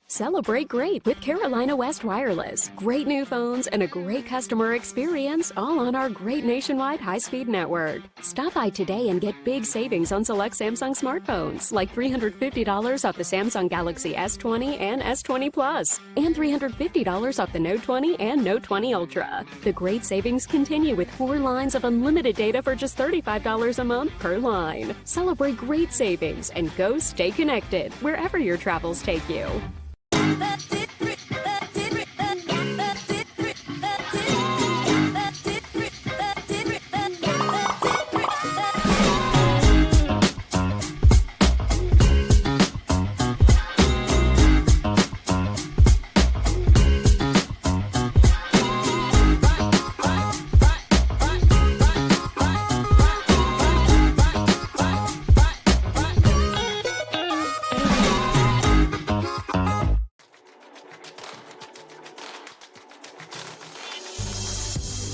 Celebrate great with Carolina West Wireless. Great new phones and a great customer experience, all on our great nationwide high-speed network. Stop by today and get big savings on select Samsung smartphones, like $350 off the Samsung Galaxy S20 and S20 Plus, and $350 off the Note 20 and Note 20 Ultra. The great savings continue with 4 lines of unlimited data for just $35 a month per line. Celebrate great savings and go stay connected wherever your travels take you.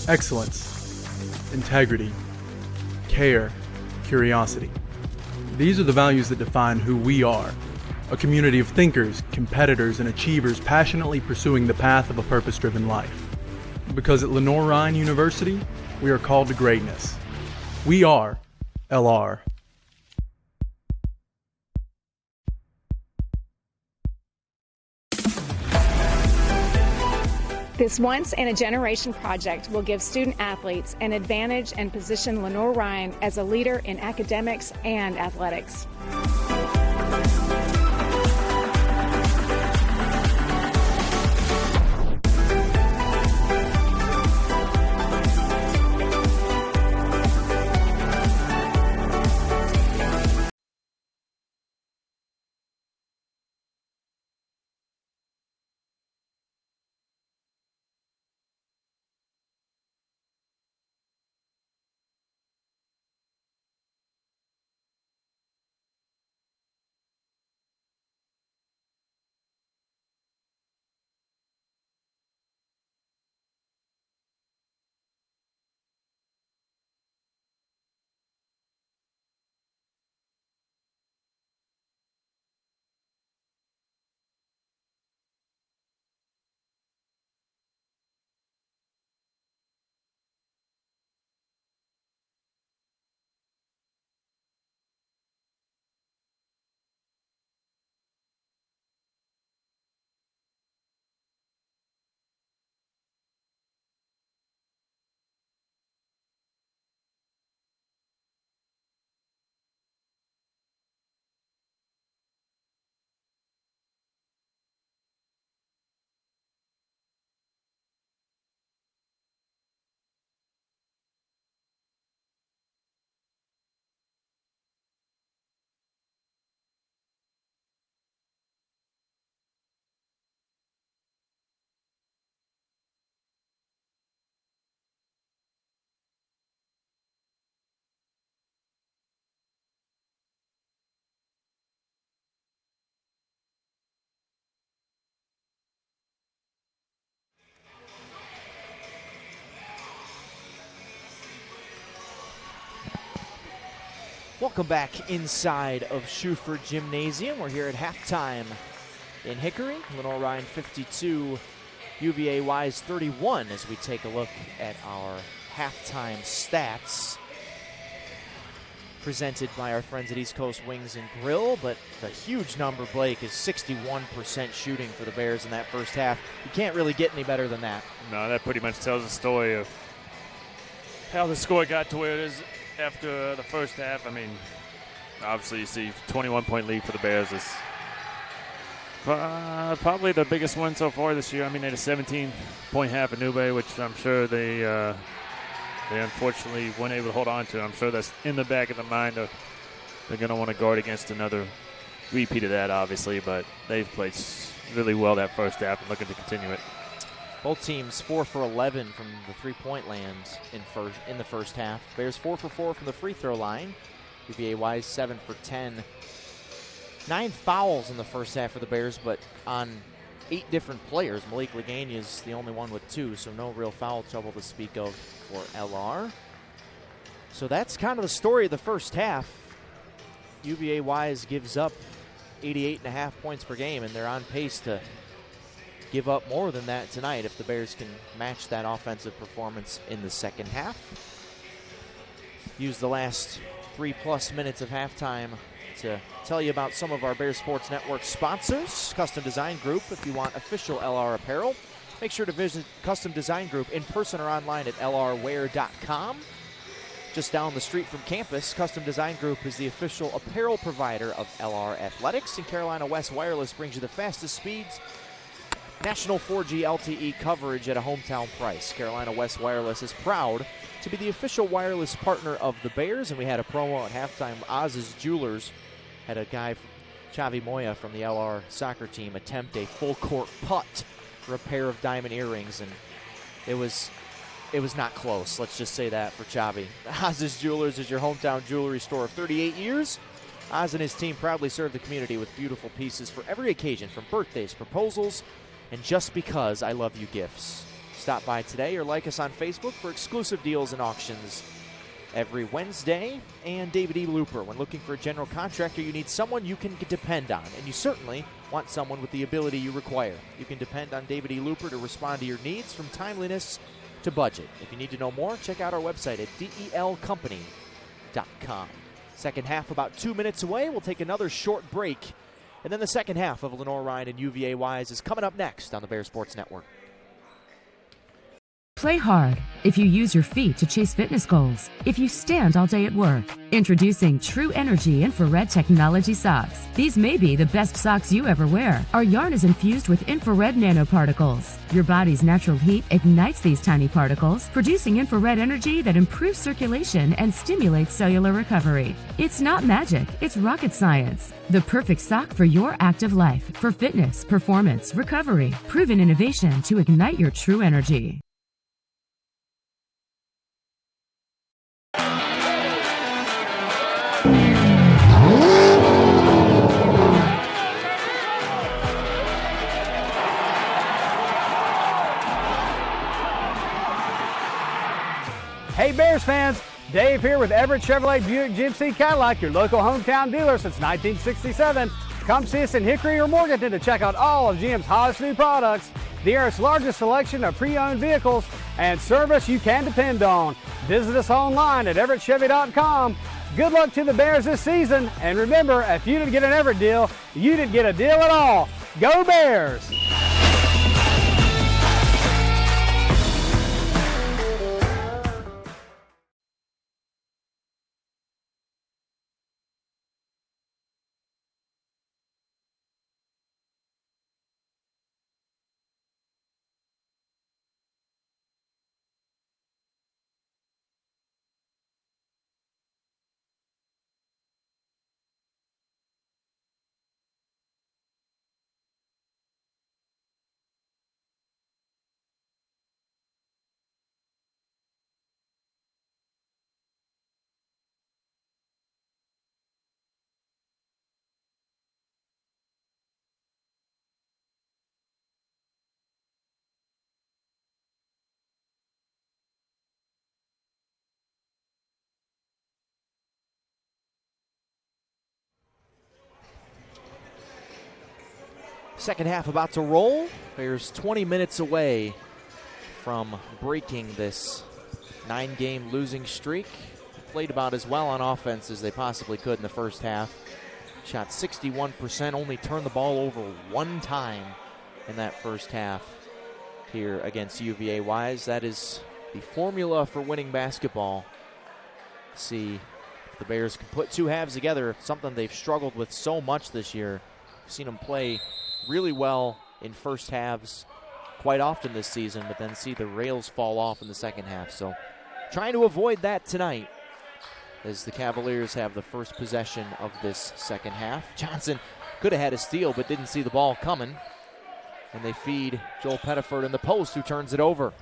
Excellence, integrity, care, curiosity. These are the values that define who we are. A community of thinkers, competitors, and achievers passionately pursuing the path of a purpose-driven life. Because at Lenoir-Rhyne University, we are called to greatness. We are LR. This once-in-a-generation project will give student athletes an advantage and position Lenoir-Rhyne as a leader in academics and athletics. Welcome back inside of Schuford Gymnasium. We're here at halftime in Hickory. Lenoir-Rhyne 52, UVA Wise 31 as we take a look at our halftime stats presented by our friends at East Coast Wings and Grill. But the huge number, Blake, is 61% shooting for the Bears in that first half. You can't really get any better than that. No, that pretty much tells the story of how the score got to where it is after the first half. I mean, obviously you see 21-point lead for the Bears is probably the biggest one so far this year. I mean, they had a 17-point half at New Bay, which I'm sure they unfortunately weren't able to hold on to. I'm sure that's in the back of the mind of they're going to want to guard against another repeat of that, obviously, but they've played really well that first half and looking to continue it. Both teams 4 for 11 from the three-point land in the first half. Bears 4 for 4 from the free throw line. UVA Wise 7 for 10. 9 fouls in the first half for the Bears, but on 8 different players. Malik Lagania is the only one with 2, so no real foul trouble to speak of for LR. So that's kind of the story of the first half. UVA Wise gives up 88.5 points per game, and they're on pace to give up more than that tonight if the Bears can match that offensive performance in the second half. Use the last 3+ minutes of halftime to tell you about some of our Bears Sports Network sponsors. Custom Design Group, if you want official LR apparel, make sure to visit Custom Design Group in person or online at lrwear.com. Just down the street from campus, Custom Design Group is the official apparel provider of LR Athletics, and Carolina West Wireless brings you the fastest speeds, national 4G LTE coverage at a hometown price. Carolina West Wireless is proud to be the official wireless partner of the Bears, and we had a promo at halftime. Oz's Jewelers had a guy, Chavi Moya from the LR soccer team, attempt a full-court putt for a pair of diamond earrings, and it was not close. Let's just say that for Chavi. Oz's Jewelers is your hometown jewelry store of 38 years. Oz and his team proudly serve the community with beautiful pieces for every occasion, from birthdays, proposals, and just because I love you gifts. Stop by today or like us on Facebook for exclusive deals and auctions every Wednesday. And David E. Looper, when looking for a general contractor, you need someone you can depend on, and you certainly want someone with the ability you require. You can depend on David E. Looper to respond to your needs, from timeliness to budget. If you need to know more, check out our website at delcompany.com. Second half about 2 minutes away. We'll take another short break, and then the second half of Lenoir-Rhyne and UVA Wise is coming up next on the Bears Sports Network. Play hard if you use your feet to chase fitness goals. If you stand all day at work. Introducing True Energy Infrared Technology Socks. These may be the best socks you ever wear. Our yarn is infused with infrared nanoparticles. Your body's natural heat ignites these tiny particles, producing infrared energy that improves circulation and stimulates cellular recovery. It's not magic, it's rocket science. The perfect sock for your active life, for fitness, performance, recovery. Proven innovation to ignite your true energy. Hey Bears fans, Dave here with Everett Chevrolet Buick GMC Cadillac, your local hometown dealer since 1967. Come see us in Hickory or Morganton to check out all of GM's hottest new products, the area's largest selection of pre-owned vehicles, and service you can depend on. Visit us online at everettchevy.com. Good luck to the Bears this season, and remember, if you didn't get an Everett deal, you didn't get a deal at all. Go Bears! Second half about to roll. Bears 20 minutes away from breaking this 9-game losing streak. Played about as well on offense as they possibly could in the first half. Shot 61%, only turned the ball over one time in that first half here against UVA Wise. That is the formula for winning basketball. See if the Bears can put two halves together, something they've struggled with so much this year. I've seen them play really well in first halves quite often this season, but then see the rails fall off in the second half. So trying to avoid that tonight as the Cavaliers have the first possession of this second half. Johnson could have had a steal but didn't see the ball coming. And they feed Joel Pettiford in the post, who turns it over.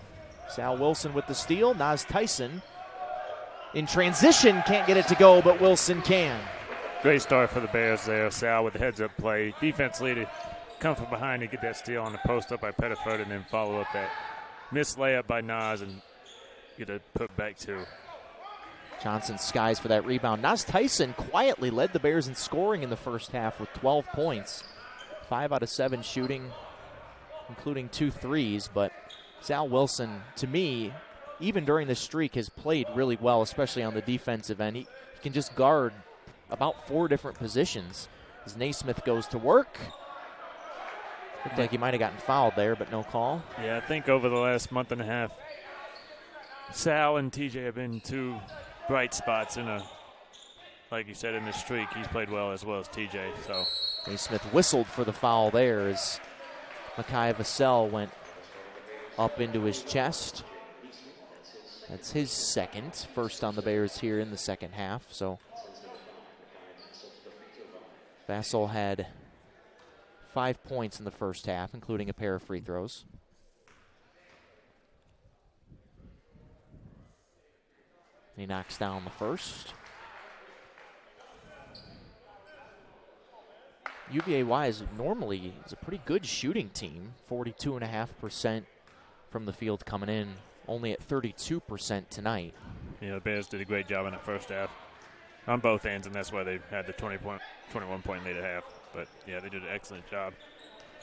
Sal Wilson with the steal. Naz Tyson in transition can't get it to go, but Wilson can. Great start for the Bears there. Sal with the heads-up play. Defense leader come from behind and get that steal on the post up by Pettiford, and then follow up that missed layup by Naz and get a put back two. Johnson skies for that rebound. Naz Tyson quietly led the Bears in scoring in the first half with 12 points. 5 out of 7 shooting, including 2 threes. But Sal Wilson, to me, even during this streak, has played really well, especially on the defensive end. He can just guard about 4 different positions. As Naismith goes to work. Looked like he might have gotten fouled there, but no call. Yeah, I think over the last month and a half, Sal and TJ have been two bright spots in like you said, in the streak. He's played well as TJ. So Naismith whistled for the foul there as Makai Vassell went up into his chest. That's his second, first on the Bears here in the second half. So Vassell had 5 points in the first half, including a pair of free throws. He knocks down the first. UVA Wise normally is a pretty good shooting team. 42.5% from the field coming in, only at 32% tonight. Yeah, the Bears did a great job in the first half on both ends, and that's why they had the 21-point lead at half. But, yeah, they did an excellent job,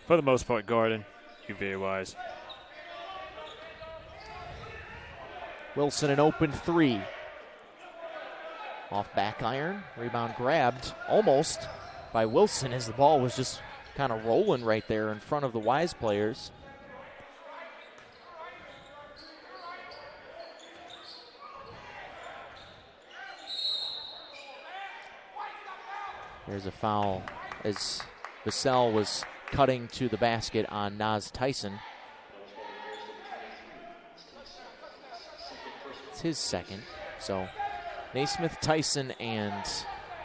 for the most part, guarding UVA Wise. Wilson an open three. Off back iron. Rebound grabbed almost by Wilson as the ball was just kind of rolling right there in front of the Wise players. There's a foul as Vassell was cutting to the basket on Naz Tyson. It's his second. So Naismith, Tyson, and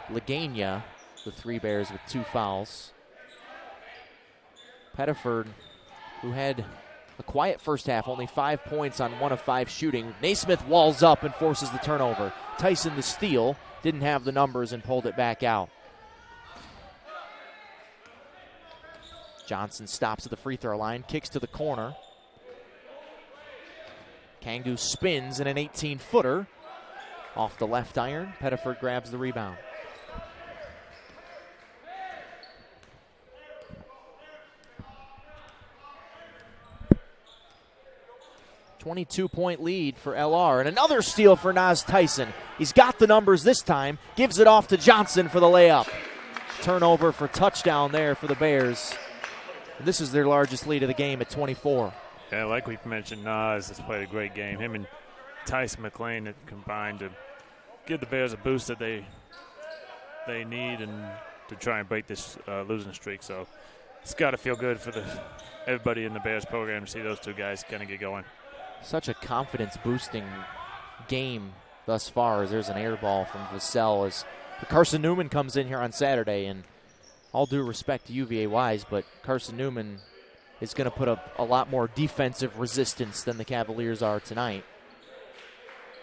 Lagana, the 3 Bears with 2 fouls. Pettiford, who had a quiet first half, only 5 points on 1 of 5 shooting. Naismith walls up and forces the turnover. Tyson the steal, didn't have the numbers and pulled it back out. Johnson stops at the free throw line, kicks to the corner. Kangu spins in an 18-footer. Off the left iron, Pettiford grabs the rebound. .22 lead for LR, and another steal for Naz Tyson. He's got the numbers this time, gives it off to Johnson for the layup. Turnover for touchdown there for the Bears. And this is their largest lead of the game at 24. Yeah, like we've mentioned, Naz has played a great game. Him and Tyson McLean have combined to give the Bears a boost that they need and to try and break this losing streak. So it's got to feel good for everybody in the Bears program to see those 2 guys kind of get going. Such a confidence-boosting game thus far as there's an air ball from Vassell as Carson Newman comes in here on Saturday. And all due respect to UVA Wise, but Carson Newman is going to put up a lot more defensive resistance than the Cavaliers are tonight.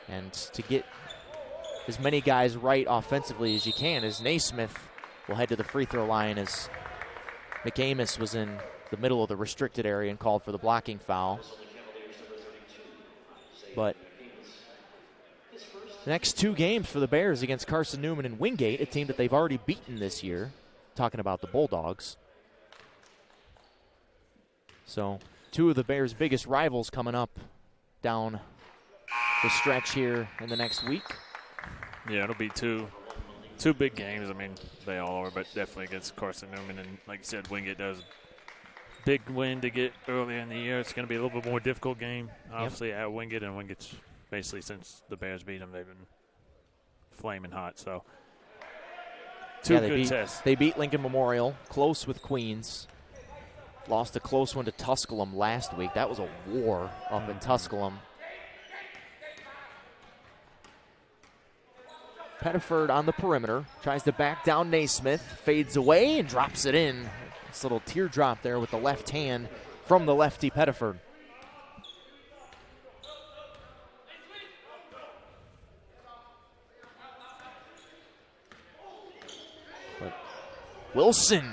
And to get as many guys right offensively as you can, as Naismith will head to the free throw line as McAmis was in the middle of the restricted area and called for the blocking foul. But the next 2 games for the Bears against Carson Newman and Wingate, a team that they've already beaten this year, talking about the Bulldogs. So 2 of the Bears' biggest rivals coming up down the stretch here in the next week. Yeah, it'll be two big games. I mean, they all are, but definitely against Carson Newman. And like you said, Wingate does big win to get earlier in the year. It's going to be a little bit more difficult game, obviously, at Wingate. And Wingate's basically, since the Bears beat them, they've been flaming hot. So two good tests. They beat Lincoln Memorial, close with Queens. Lost a close one to Tusculum last week. That was a war up in Tusculum. Pettiford on the perimeter, tries to back down Naismith, fades away and drops it in. This little teardrop there with the left hand from the lefty Pettiford. But Wilson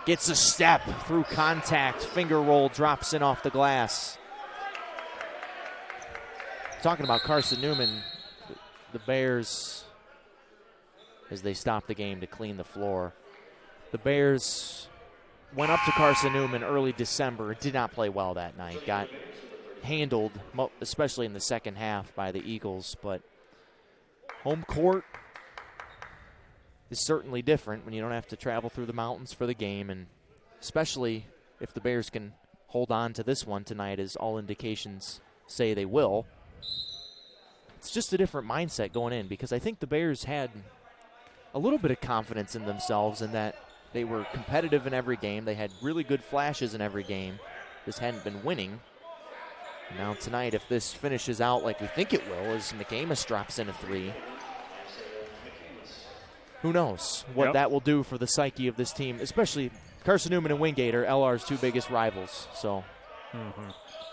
gets a step through contact, finger roll, drops in off the glass. Talking about Carson Newman, the Bears, as they stop the game to clean the floor. The Bears went up to Carson Newman early December. Did not play well that night. Got handled, especially in the second half, by the Eagles. But home court is certainly different when you don't have to travel through the mountains for the game, and especially if the Bears can hold on to this one tonight, as all indications say they will. It's just a different mindset going in, because I think the Bears had a little bit of confidence in themselves in that they were competitive in every game. They had really good flashes in every game. Just hadn't been winning. And now tonight, if this finishes out like we think it will, as McAmis drops in a 3, who knows what that will do for the psyche of this team, especially Carson Newman and Wingate are LR's 2 biggest rivals. So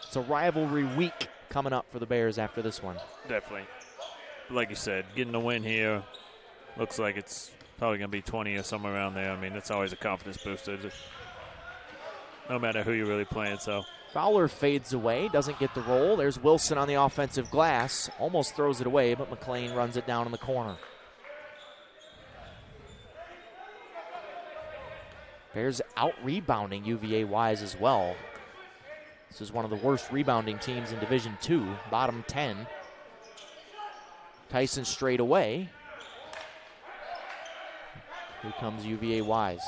it's a rivalry week coming up for the Bears after this one. Definitely. Like you said, getting a win here, looks like it's probably going to be 20 or somewhere around there. I mean, it's always a confidence booster, no matter who you're really playing. So Fowler fades away, doesn't get the roll. There's Wilson on the offensive glass, almost throws it away, but McLean runs it down in the corner. Bears out-rebounding UVA Wise as well. This is one of the worst rebounding teams in Division II, bottom 10. Tyson straight away. Here comes UVA Wise.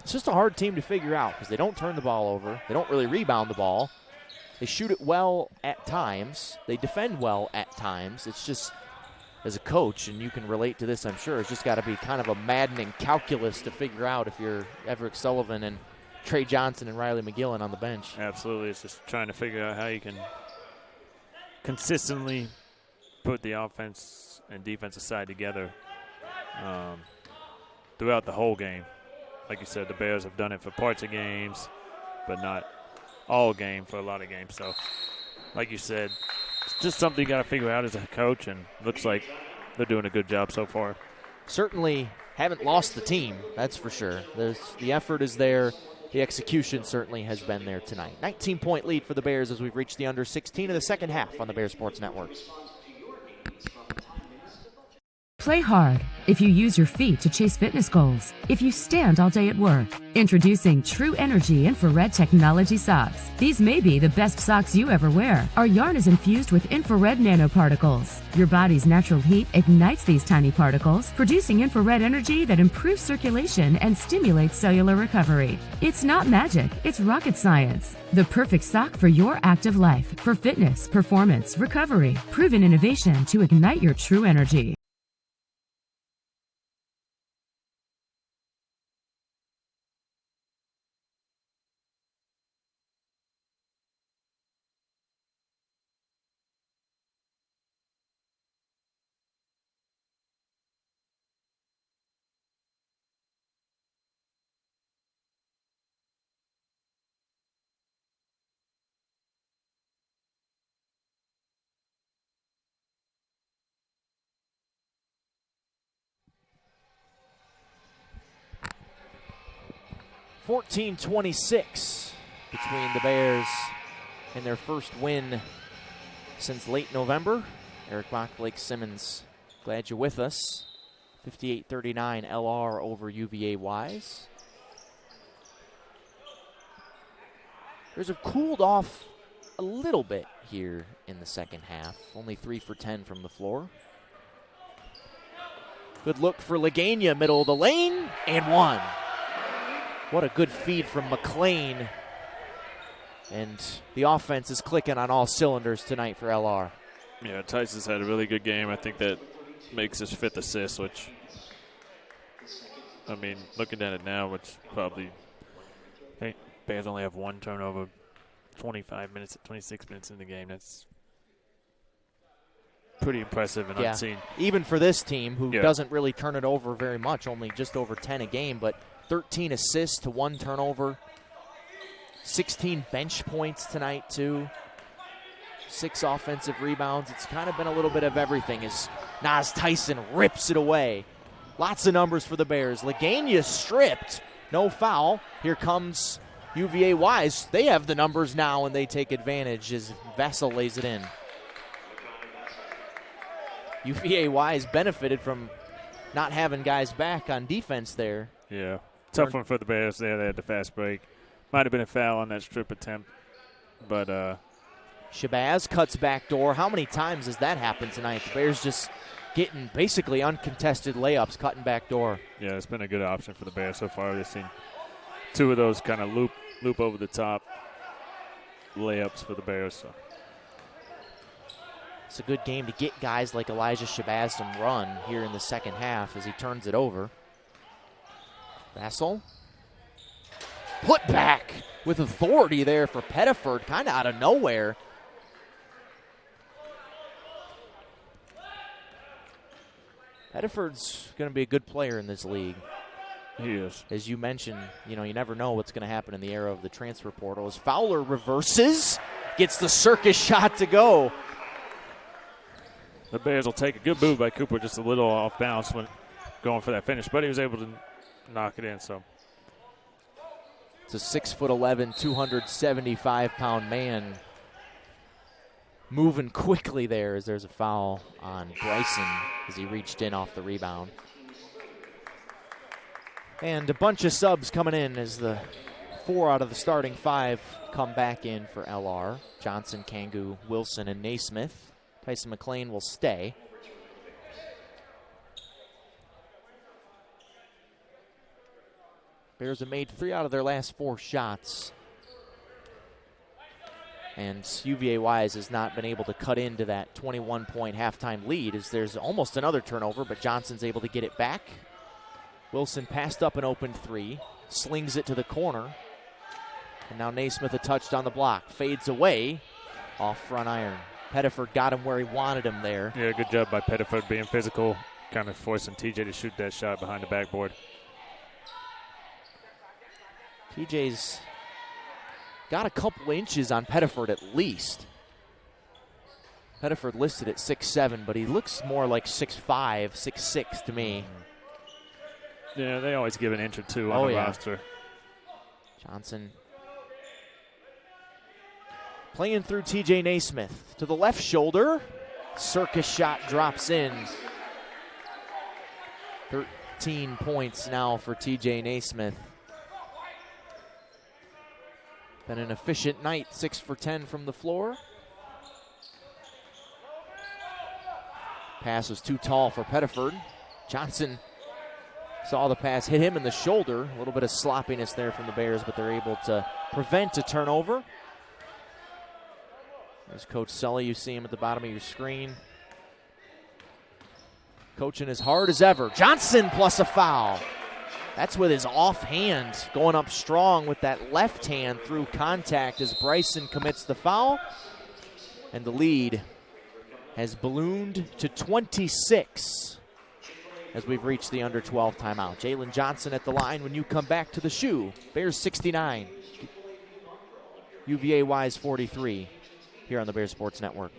It's just a hard team to figure out because they don't turn the ball over. They don't really rebound the ball. They shoot it well at times. They defend well at times. It's just, as a coach, and you can relate to this, I'm sure, it's just got to be kind of a maddening calculus to figure out if you're Everett Sullivan and Trey Johnson and Riley McGillen on the bench. Absolutely. It's just trying to figure out how you can consistently put the offense and defensive side together throughout the whole game. Like you said, the Bears have done it for parts of games, but not all game for a lot of games. So, like you said, it's just something you got to figure out as a coach, and looks like they're doing a good job so far. Certainly haven't lost the team, that's for sure. The effort is there. The execution certainly has been there tonight. 19-point lead for the Bears as we've reached the under 16 of the second half on the Bears Sports Network. Play hard if you use your feet to chase fitness goals. If you stand all day at work. Introducing True Energy Infrared Technology Socks. These may be the best socks you ever wear. Our yarn is infused with infrared nanoparticles. Your body's natural heat ignites these tiny particles, producing infrared energy that improves circulation and stimulates cellular recovery. It's not magic, it's rocket science. The perfect sock for your active life, for fitness, performance, recovery. Proven innovation to ignite your true energy. $14-26 between the Bears and their first win since late November. Eric Bach, Blake Simmons, glad you're with us. 58-39 LR over UVA Wise. Bears have cooled off a little bit here in the second half. Only 3 for 10 from the floor. Good look for Lagana, middle of the lane, and one. What a good feed from McLean. And the offense is clicking on all cylinders tonight for LR. Yeah, Tyson's had a really good game. I think that makes his 5th assist, which, I mean, looking at it now, which probably, I think Bears only have 1 turnover, 26 minutes in the game. That's pretty impressive and unseen. Even for this team, who doesn't really turn it over very much, only just over 10 a game, but 13 assists to 1 turnover. 16 bench points tonight, too. 6 offensive rebounds. It's kind of been a little bit of everything as Nas Tyson rips it away. Lots of numbers for the Bears. Lagana stripped. No foul. Here comes UVA Wise. They have the numbers now, and they take advantage as Vessel lays it in. UVA Wise benefited from not having guys back on defense there. Yeah. Tough one for the Bears there. They had the fast break. Might have been a foul on that strip attempt. But Shabazz cuts back door. How many times has that happened tonight? The Bears just getting basically uncontested layups, cutting back door. Yeah, it's been a good option for the Bears so far. They've seen 2 of those kind of loop over the top layups for the Bears. So. It's a good game to get guys like Elijah Shabazz some run here in the second half as he turns it over. Vassell. Put back with authority there for Pettiford, kind of out of nowhere. Pettiford's going to be a good player in this league. He is. As you mentioned, you never know what's going to happen in the era of the transfer portal. As Fowler reverses, gets the circus shot to go. The Bears will take a good move by Cooper, just a little off balance when going for that finish, but he was able to knock it in. So it's a 6'11", 275-pound man moving quickly there as there's a foul on Bryson as he reached in off the rebound. And a bunch of subs coming in as the 4 out of the starting 5 come back in for LR. Johnson, Kangu, Wilson, and Naismith. Tyson McLean will stay. Bears have made 3 out of their last 4 shots. And UVA Wise has not been able to cut into that 21-point halftime lead as there's almost another turnover, but Johnson's able to get it back. Wilson passed up an open 3, slings it to the corner. And now Naismith a touch on the block, fades away off front iron. Pettiford got him where he wanted him there. Yeah, good job by Pettiford being physical, kind of forcing TJ to shoot that shot behind the backboard. TJ's got a couple inches on Pettiford at least. Pettiford listed at 6'7", but he looks more like 6'5", 6'6" to me. Yeah, they always give an inch or 2 on the roster. Johnson playing through TJ Naismith to the left shoulder. Circus shot drops in. 13 points now for TJ Naismith. Been an efficient night, 6 for 10 from the floor. Pass was too tall for Pettiford. Johnson saw the pass hit him in the shoulder. A little bit of sloppiness there from the Bears, but they're able to prevent a turnover. There's Coach Sully. You see him at the bottom of your screen. Coaching as hard as ever. Johnson plus a foul. That's with his offhand, going up strong with that left hand through contact as Bryson commits the foul. And the lead has ballooned to 26 as we've reached the under 12 timeout. Jalen Johnson at the line when you come back to the shoe. Bears 69. UVA Wise 43 here on the Bears Sports Network.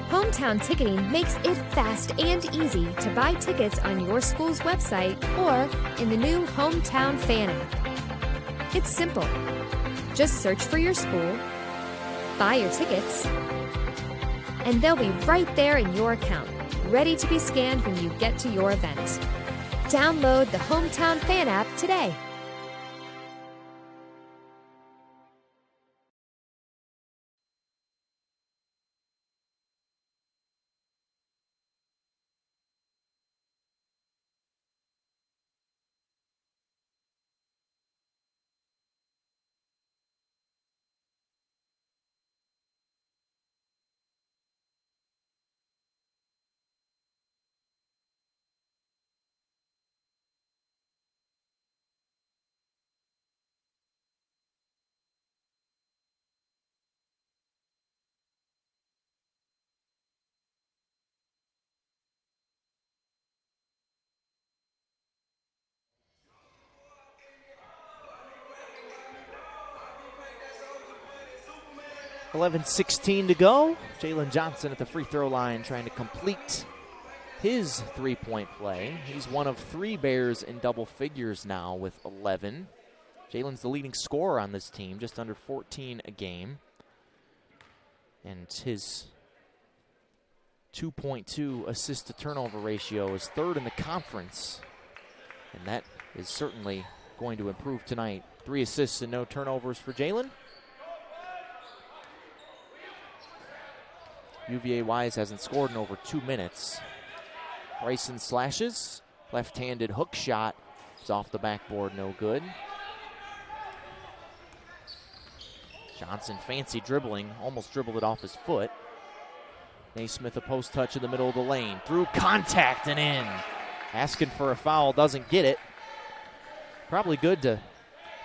Hometown Ticketing makes it fast and easy to buy tickets on your school's website or in the new Hometown Fan app. It's simple. Just search for your school, buy your tickets, and they'll be right there in your account, ready to be scanned when you get to your event. Download the Hometown Fan app today. .16 to go. Jalen Johnson at the free throw line trying to complete his three-point play. He's one of 3 Bears in double figures now with 11. Jalen's the leading scorer on this team, just under 14 a game. And his 2.2 assist-to-turnover ratio is 3rd in the conference. And that is certainly going to improve tonight. 3 assists and no turnovers for Jalen. UVA Wise hasn't scored in over 2 minutes. Bryson slashes. Left-handed hook shot is off the backboard, no good. Johnson fancy dribbling, almost dribbled it off his foot. Naismith a post touch in the middle of the lane. Through contact and in. Asking for a foul, doesn't get it. Probably good to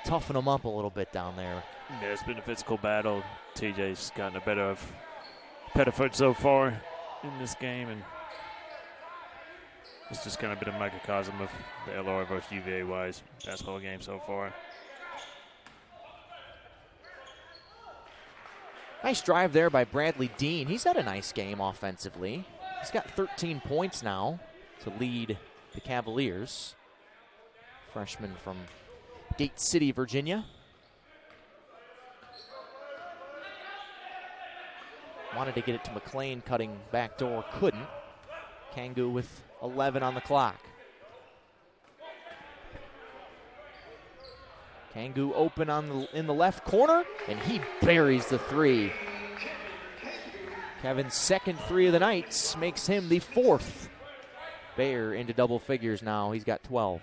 toughen him up a little bit down there. Yeah, it's been a physical battle. TJ's gotten the better of Pettiford so far in this game, and it's just kind of been a microcosm of the LR versus UVA Wise basketball game so far. Nice drive there by Bradley Dean. He's had a nice game offensively. He's got 13 points now to lead the Cavaliers. Freshman from Gate City, Virginia. Wanted to get it to McLean, cutting backdoor, couldn't. Kangu with 11 on the clock. Kangu open in the left corner, and he buries the 3. Kevin's second 3 of the night makes him the 4th Bear into double figures now. He's got 12.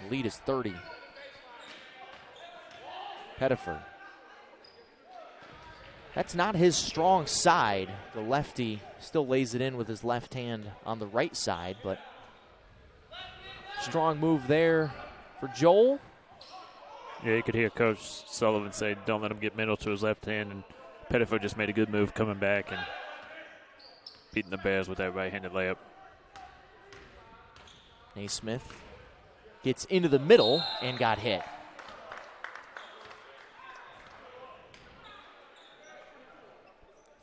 Lead is 30. Pettiford. That's not his strong side. The lefty still lays it in with his left hand on the right side, but strong move there for Joel. Yeah, you could hear Coach Sullivan say, don't let him get middle to his left hand, and Pettiford just made a good move coming back and beating the Bears with that right-handed layup. Naismith gets into the middle and got hit.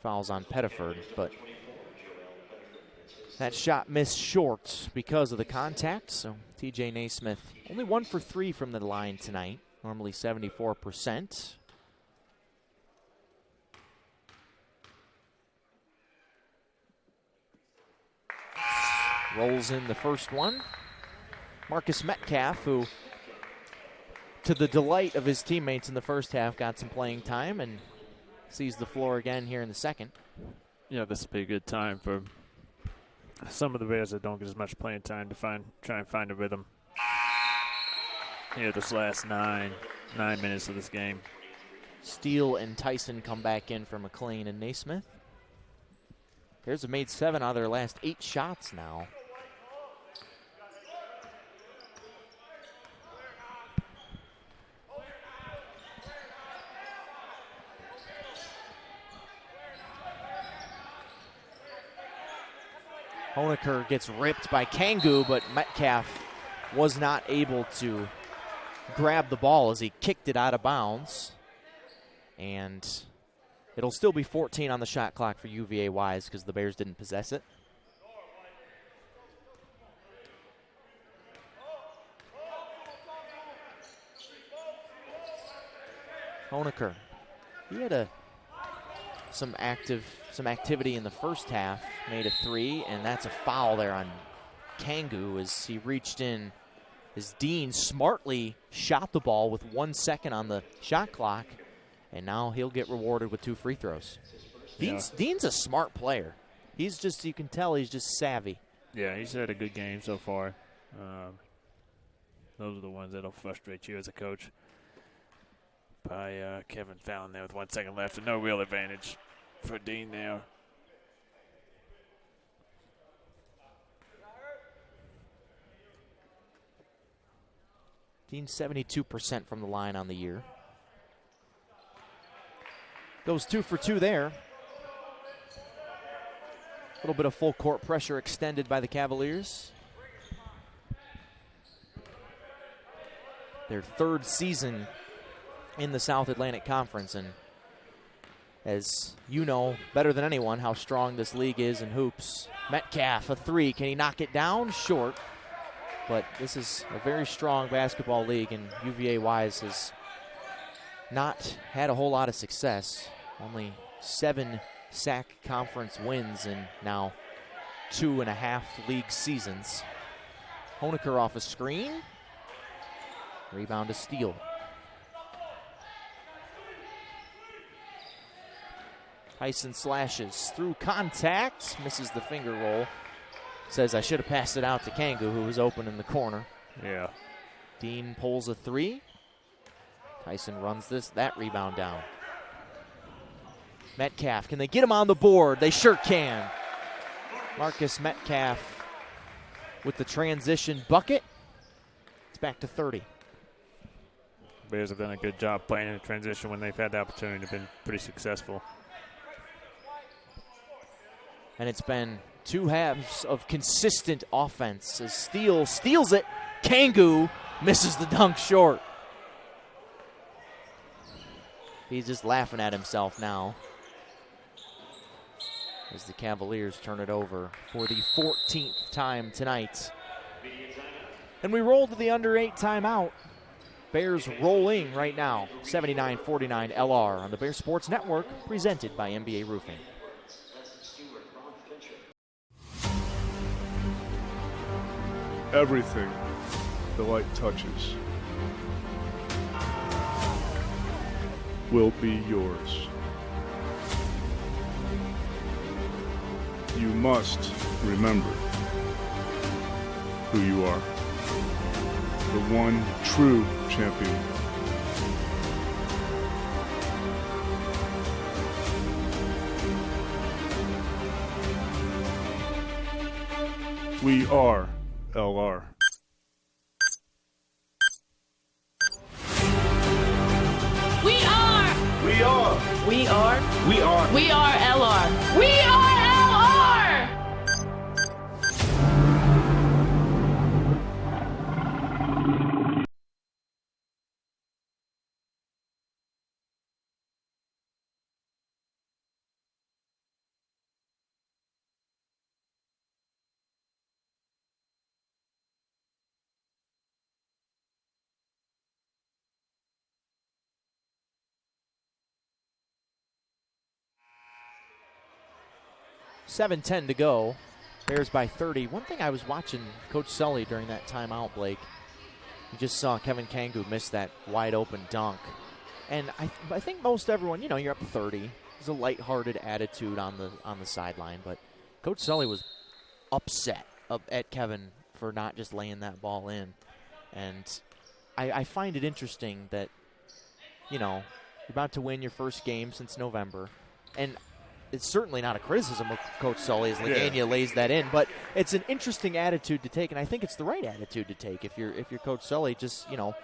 Fouls on Pettiford, but that shot missed short because of the contact. So TJ Naismith only 1 for 3 from the line tonight, normally 74%. Rolls in the first one. Marcus Metcalf, who, to the delight of his teammates in the first half, got some playing time and sees the floor again here in the second. Yeah, this will be a good time for some of the Bears that don't get as much playing time to try and find a rhythm. Here, this last nine minutes of this game. Steele and Tyson come back in for McLean and Naismith. Bears have made 7 out of their last 8 shots now. Honecker gets ripped by Kangu, but Metcalf was not able to grab the ball as he kicked it out of bounds. And it'll still be 14 on the shot clock for UVA Wise because the Bears didn't possess it. Honecker, he had a some activity in the first half, made a 3, and that's a foul there on Kangu as he reached in. As Dean smartly shot the ball with 1 second on the shot clock, and now he'll get rewarded with 2 free throws. Dean's a smart player. He's just, you can tell he's just savvy. Yeah, he's had a good game so far. Those are the ones that'll frustrate you as a coach. By Kevin Fallon there with 1 second left, and no real advantage for Dean now. Dean's 72% from the line on the year. Goes 2 for 2 there. A little bit of full court pressure extended by the Cavaliers. Their 3rd season in the South Atlantic Conference, and as you know better than anyone how strong this league is in hoops. Metcalf, a 3. Can he knock it down? Short. But this is a very strong basketball league, and UVA Wise has not had a whole lot of success. Only 7 SAC conference wins in now 2.5 league seasons. Honecker off a screen. Rebound to steal. Tyson slashes through contact, misses the finger roll. Says, I should have passed it out to Kangu, who was open in the corner. Yeah. Dean pulls a 3. Tyson runs that rebound down. Metcalf, can they get him on the board? They sure can. Marcus Metcalf with the transition bucket. It's back to 30. Bears have done a good job playing in transition when they've had the opportunity. They've been pretty successful. And it's been 2 halves of consistent offense as Steele steals it. Kangu misses the dunk short. He's just laughing at himself now as the Cavaliers turn it over for the 14th time tonight. And we roll to the under 8 timeout. Bears rolling right now, 79-49 LR on the Bears Sports Network, presented by NBA Roofing. Everything the light touches will be yours. You must remember who you are. The one true champion. We are LR. We are. We are. We are. We are. We are LR. We are LR. 7:10 to go. Bears by 30. One thing I was watching Coach Sully during that timeout, Blake, you just saw Kevin Kangu miss that wide open dunk. And I think most everyone, you're up 30. There's a lighthearted attitude on the sideline, but Coach Sully was upset at Kevin for not just laying that ball in. And I find it interesting that, you're about to win your first game since November. And it's certainly not a criticism of Coach Sully as Lagania lays that in, but it's an interesting attitude to take, and I think it's the right attitude to take if you're Coach Sully. Just, the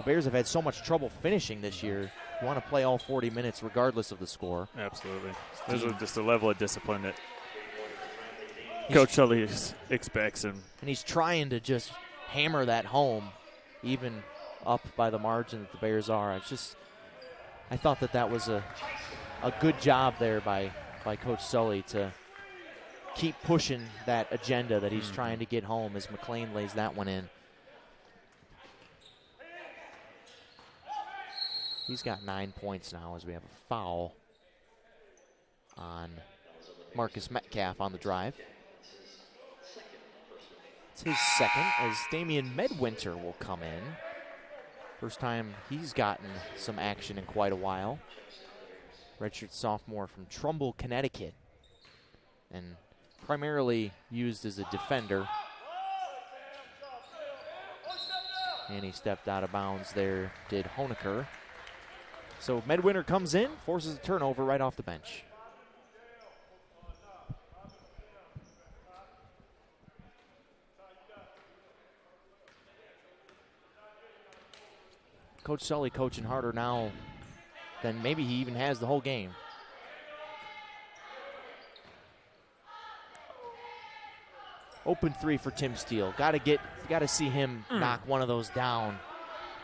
Bears have had so much trouble finishing this year. You want to play all 40 minutes regardless of the score. Absolutely. There's just a level of discipline that Coach Sully expects him. And he's trying to just hammer that home, even up by the margin that the Bears are. I thought that was a good job there by Coach Sully to keep pushing that agenda that he's trying to get home as McLean lays that one in. He's got 9 points now as we have a foul. on Marcus Metcalf on the drive. It's his second as Damian Medwinter will come in. First time he's gotten some action in quite a while. Redshirt sophomore from Trumbull, Connecticut, and primarily used as a defender. And he stepped out of bounds there, did Honecker. So Medwinter comes in, forces a turnover right off the bench. Coach Sully coaching harder now than maybe he even has the whole game. Open three for Tim Steele. Got to see him knock one of those down.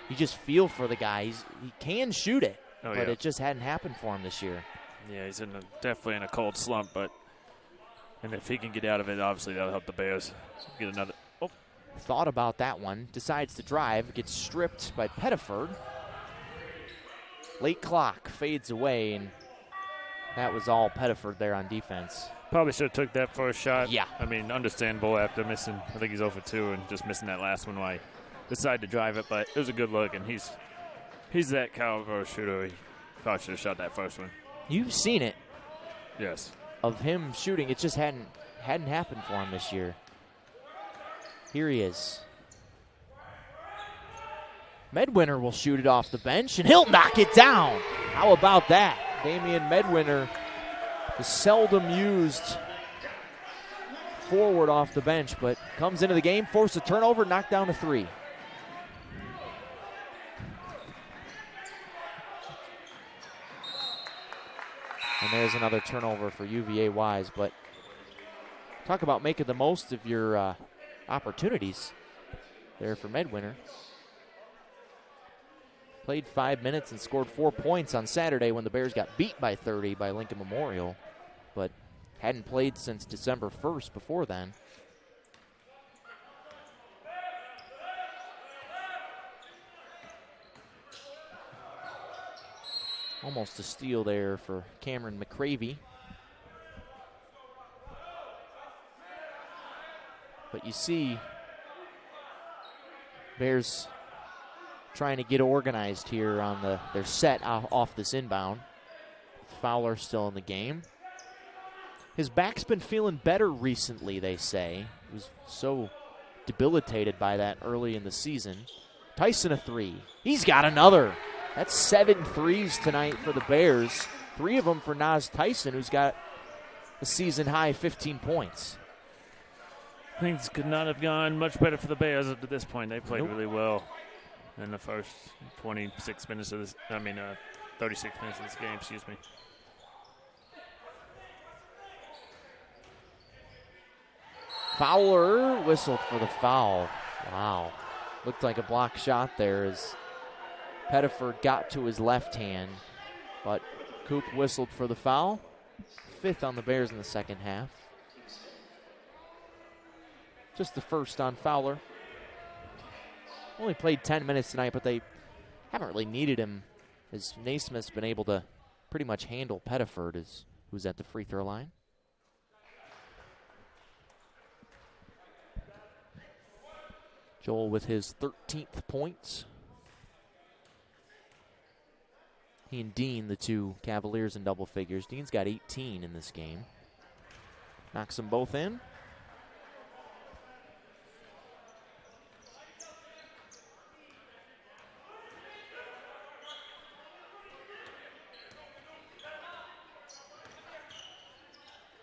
You just feel for the guy. He can shoot it, but it just hadn't happened for him this year. Yeah, he's definitely in a cold slump, and if he can get out of it, obviously that'll help the Bears get another. Oh. Thought about that one. Decides to drive. Gets stripped by Pettiford. Late clock fades away, and that was all Pettiford there on defense. Probably should have took that first shot. Yeah. I mean, understandable after missing. I think he's 0 for 2 and just missing that last one while he decided to drive it. But it was a good look, and he's that caliber of shooter. He probably should have shot that first one. You've seen it. Yes. Of him shooting. It just hadn't happened for him this year. Here he is. Medwinter will shoot it off the bench, and he'll knock it down. How about that? Damian Medwinter, the seldom used forward off the bench, but comes into the game, forced a turnover, knocked down a three. And there's another turnover for UVA Wise, but talk about making the most of your opportunities there for Medwinter. Played 5 minutes and scored 4 points on Saturday when the Bears got beat by 30 by Lincoln Memorial, but hadn't played since December 1st before then. Almost a steal there for Cameron McCravey. But you see Bears trying to get organized here on their set off this inbound. Fowler still in the game. His back's been feeling better recently, they say. He was so debilitated by that early in the season. Tyson a three. He's got another. That's 7 threes tonight for the Bears. 3 of them for Nas Tyson, who's got a season-high 15 points. Things could not have gone much better for the Bears up to this point. They played really well in the first 36 minutes of this. 36 minutes of this game, excuse me. Fowler whistled for the foul. Wow. Looked like a block shot there as Pettiford got to his left hand, but Coop whistled for the foul. 5th on the Bears in the second half. Just the first on Fowler. Only played 10 minutes tonight, but they haven't really needed him as Naismith's been able to pretty much handle Pettiford, who's at the free throw line. Joel with his 13th points. He and Dean, the two Cavaliers in double figures. Dean's got 18 in this game. Knocks them both in.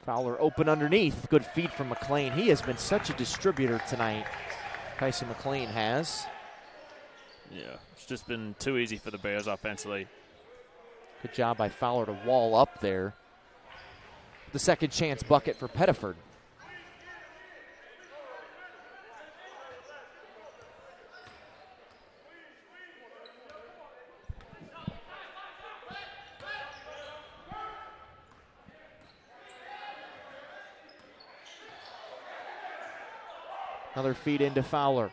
Fowler open underneath. Good feed from McLean. He has been such a distributor tonight. Tyson McLean has. Yeah, it's just been too easy for the Bears offensively. Good job by Fowler to wall up there. The second chance bucket for Pettiford. Another feed into Fowler.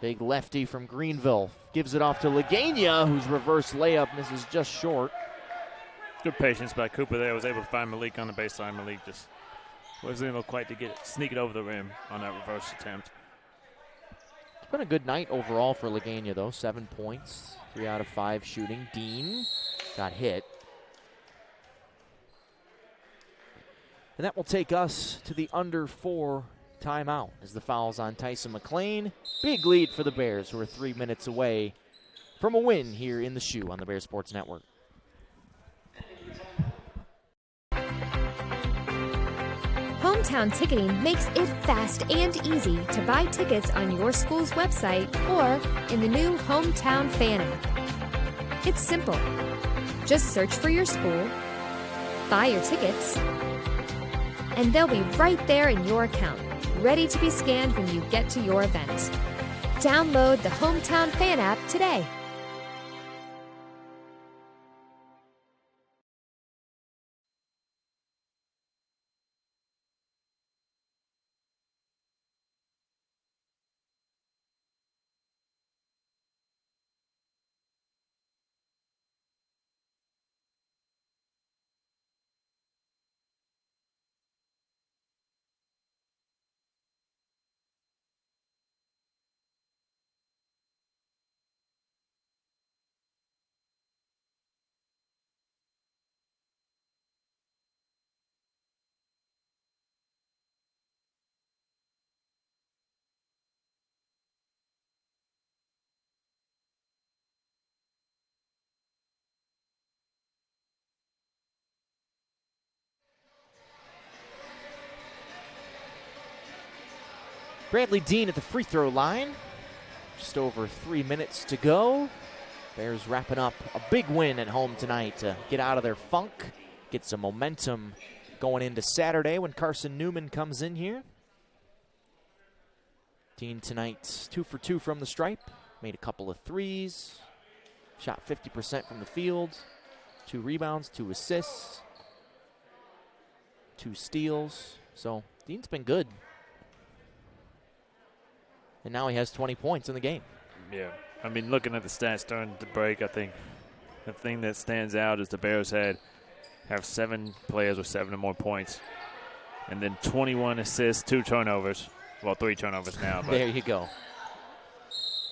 Big lefty from Greenville. Gives it off to Lagania, whose reverse layup misses just short. Good patience by Cooper there. Was able to find Malik on the baseline. Malik just wasn't able quite to sneak it over the rim on that reverse attempt. It's been a good night overall for Lagana, though. 7 points, 3 out of 5 shooting. Dean got hit. And that will take us to the under 4 timeout as the foul's on Tyson McLean. Big lead for the Bears, who are 3 minutes away from a win here in the Shoe on the Bears Sports Network. Hometown Ticketing makes it fast and easy to buy tickets on your school's website or in the new Hometown Fan app. It's simple. Just search for your school, buy your tickets, and they'll be right there in your account, ready to be scanned when you get to your event. Download the Hometown Fan app today. Bradley Dean at the free throw line. Just over 3 minutes to go. Bears wrapping up a big win at home tonight to get out of their funk, get some momentum going into Saturday when Carson Newman comes in here. Dean tonight 2 for 2 from the stripe. Made a couple of threes. Shot 50% from the field. 2 rebounds, 2 assists. 2 steals. So Dean's been good. And now he has 20 points in the game. Yeah. I mean, looking at the stats during the break, I think the thing that stands out is the Bears have 7 players with 7 or more points. And then 21 assists, 2 turnovers. Well, 3 turnovers now. But there you go.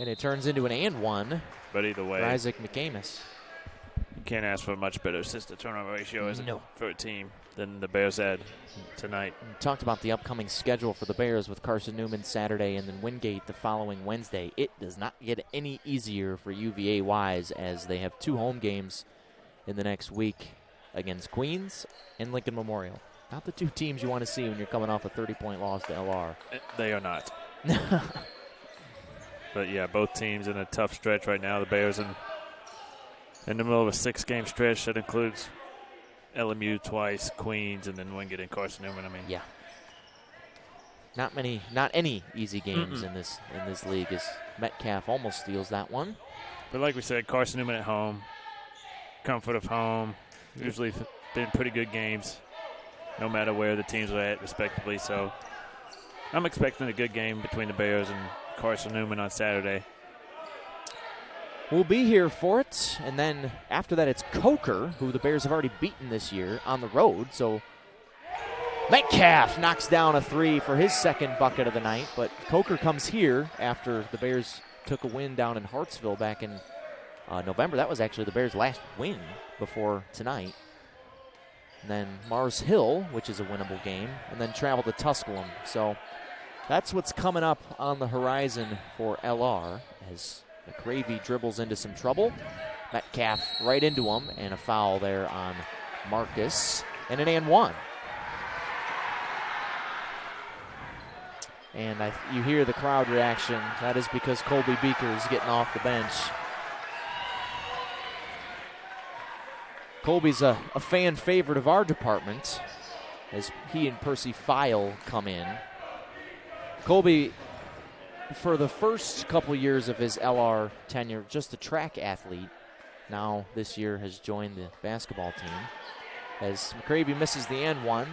And it turns into an and one. But either way, for Isaac McCamus. You can't ask for a much better assist-to-turnover ratio for a team than the Bears had tonight. We talked about the upcoming schedule for the Bears with Carson Newman Saturday and then Wingate the following Wednesday. It does not get any easier for UVA-wise as they have 2 home games in the next week against Queens and Lincoln Memorial. Not the 2 teams you want to see when you're coming off a 30-point loss to LR. They are not. But, yeah, both teams in a tough stretch right now. The Bears in the middle of a 6-game stretch that includes LMU twice, Queens, and then Wingate and Carson Newman. I mean, yeah, not any easy games in this league. As Metcalf almost steals that one. But like we said, Carson Newman at home, comfort of home. Usually been pretty good games, no matter where the teams are at, respectively. So I'm expecting a good game between the Bears and Carson Newman on Saturday. We'll be here for it, and then after that it's Coker, who the Bears have already beaten this year on the road. So Metcalf knocks down a 3 for his second bucket of the night, but Coker comes here after the Bears took a win down in Hartsville back in November. That was actually the Bears' last win before tonight. And then Mars Hill, which is a winnable game, and then travel to Tusculum. So that's what's coming up on the horizon for LR as McCravey dribbles into some trouble. Metcalf right into him, and a foul there on Marcus, and an and one. And you hear the crowd reaction. That is because Colby Beaker is getting off the bench. Colby's a fan favorite of our department as he and Percy File come in. Colby, for the first couple years of his LR tenure, just a track athlete. Now this year has joined the basketball team. As McCravey misses the and one.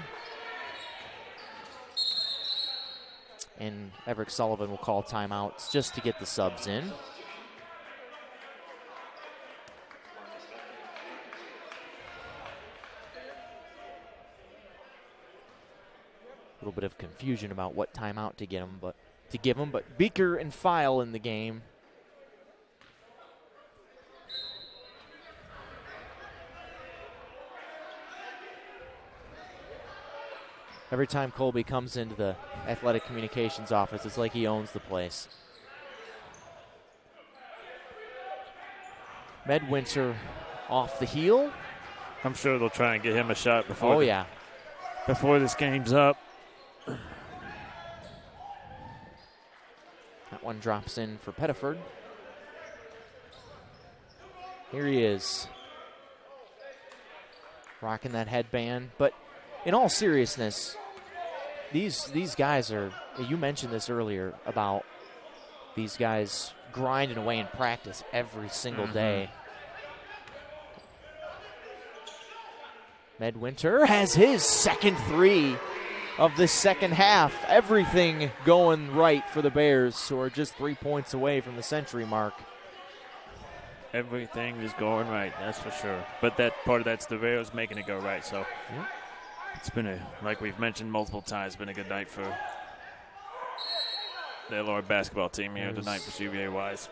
And Everett Sullivan will call timeouts just to get the subs in. little bit of confusion about what timeout to give them, but Beaker and File in the game. Every time Colby comes into the athletic communications office, it's like he owns the place. Medwinter off the heel. I'm sure they'll try and get him a shot before. Before this game's up. That one drops in for Pettiford. Here he is, rocking that headband. But in all seriousness, these guys are, you mentioned this earlier about these guys grinding away in practice every single day. Medwinter has his second three of the second half. Everything going right for the Bears, who are just 3 points away from the century mark. Everything is going right, that's for sure. But that part of that's the Bears making it go right. So it's been like we've mentioned multiple times, been a good night for the LR basketball team here tonight for UVA wise.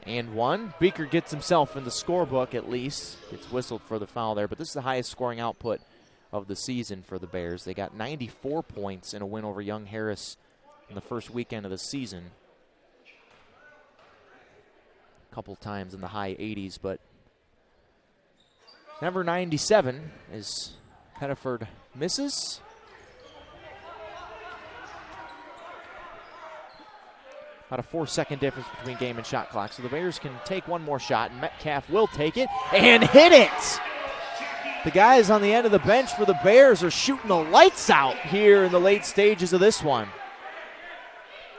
And one. Beaker gets himself in the scorebook at least. Gets whistled for the foul there, but this is the highest scoring output of the season for the Bears. They got 94 points in a win over Young Harris in the first weekend of the season. A couple times in the high 80s, but number 97 is Pettiford misses. About a 4-second difference between game and shot clock, so the Bears can take one more shot, and Metcalf will take it and hit it. The guys on the end of the bench for the Bears are shooting the lights out here in the late stages of this one.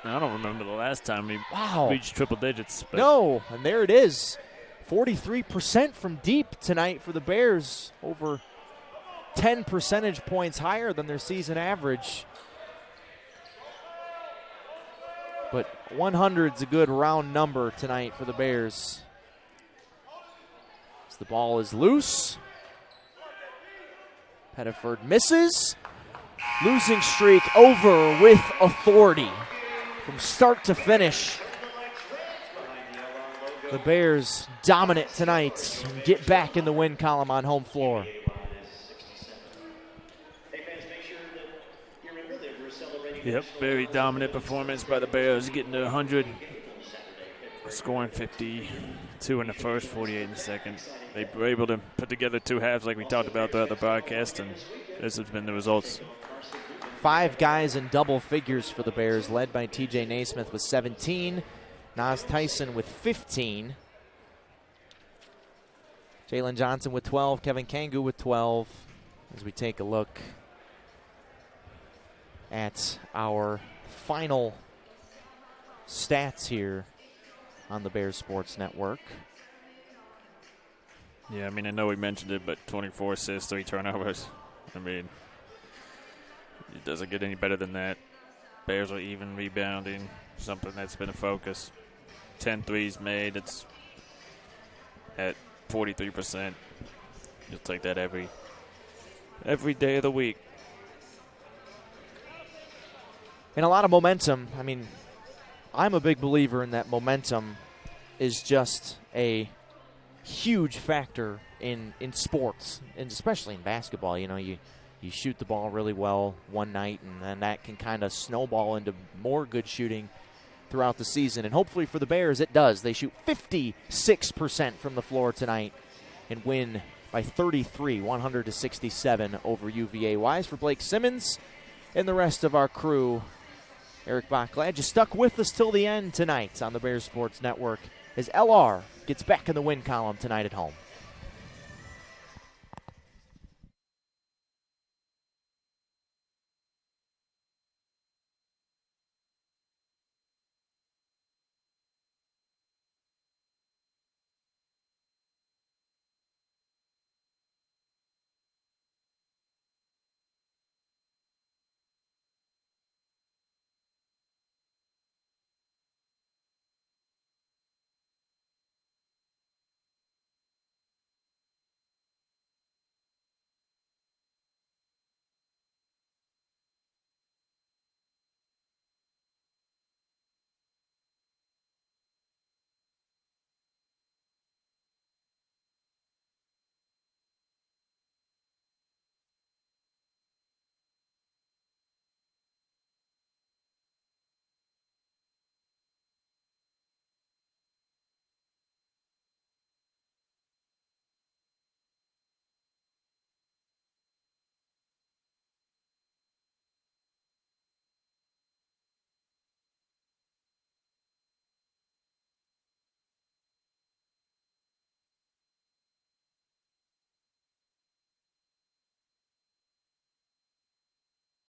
I don't remember the last time we reached triple digits. But no, and there it is. 43% from deep tonight for the Bears, over 10 percentage points higher than their season average. But 100's a good round number tonight for the Bears. As the ball is loose. Pettiford misses. Losing streak over with authority. From start to finish, the Bears dominate tonight and get back in the win column on home floor. Yep, very dominant performance by the Bears, getting to 100, scoring 52 in the first, 48 in the second. They were able to put together two halves like we talked about throughout the broadcast, and this has been the results. 5 guys in double figures for the Bears, led by TJ Naismith with 17, Nas Tyson with 15, Jalen Johnson with 12, Kevin Kangu with 12. As we take a look at our final stats here on the Bears Sports Network. Yeah, I mean, I know we mentioned it, but 24 assists, 3 turnovers. I mean, it doesn't get any better than that. Bears are even rebounding, something that's been a focus. 10 threes made. It's at 43%. You'll take that every day of the week. And a lot of momentum. I mean, I'm a big believer in that momentum is just a huge factor in sports, and especially in basketball. You know, you shoot the ball really well one night, and then that can kind of snowball into more good shooting throughout the season. And hopefully for the Bears, it does. They shoot 56% from the floor tonight and win by 33, 100-67 over UVA. Wise for Blake Simmons and the rest of our crew. Eric Bach, glad you stuck with us till the end tonight on the Bears Sports Network as LR gets back in the win column tonight at home.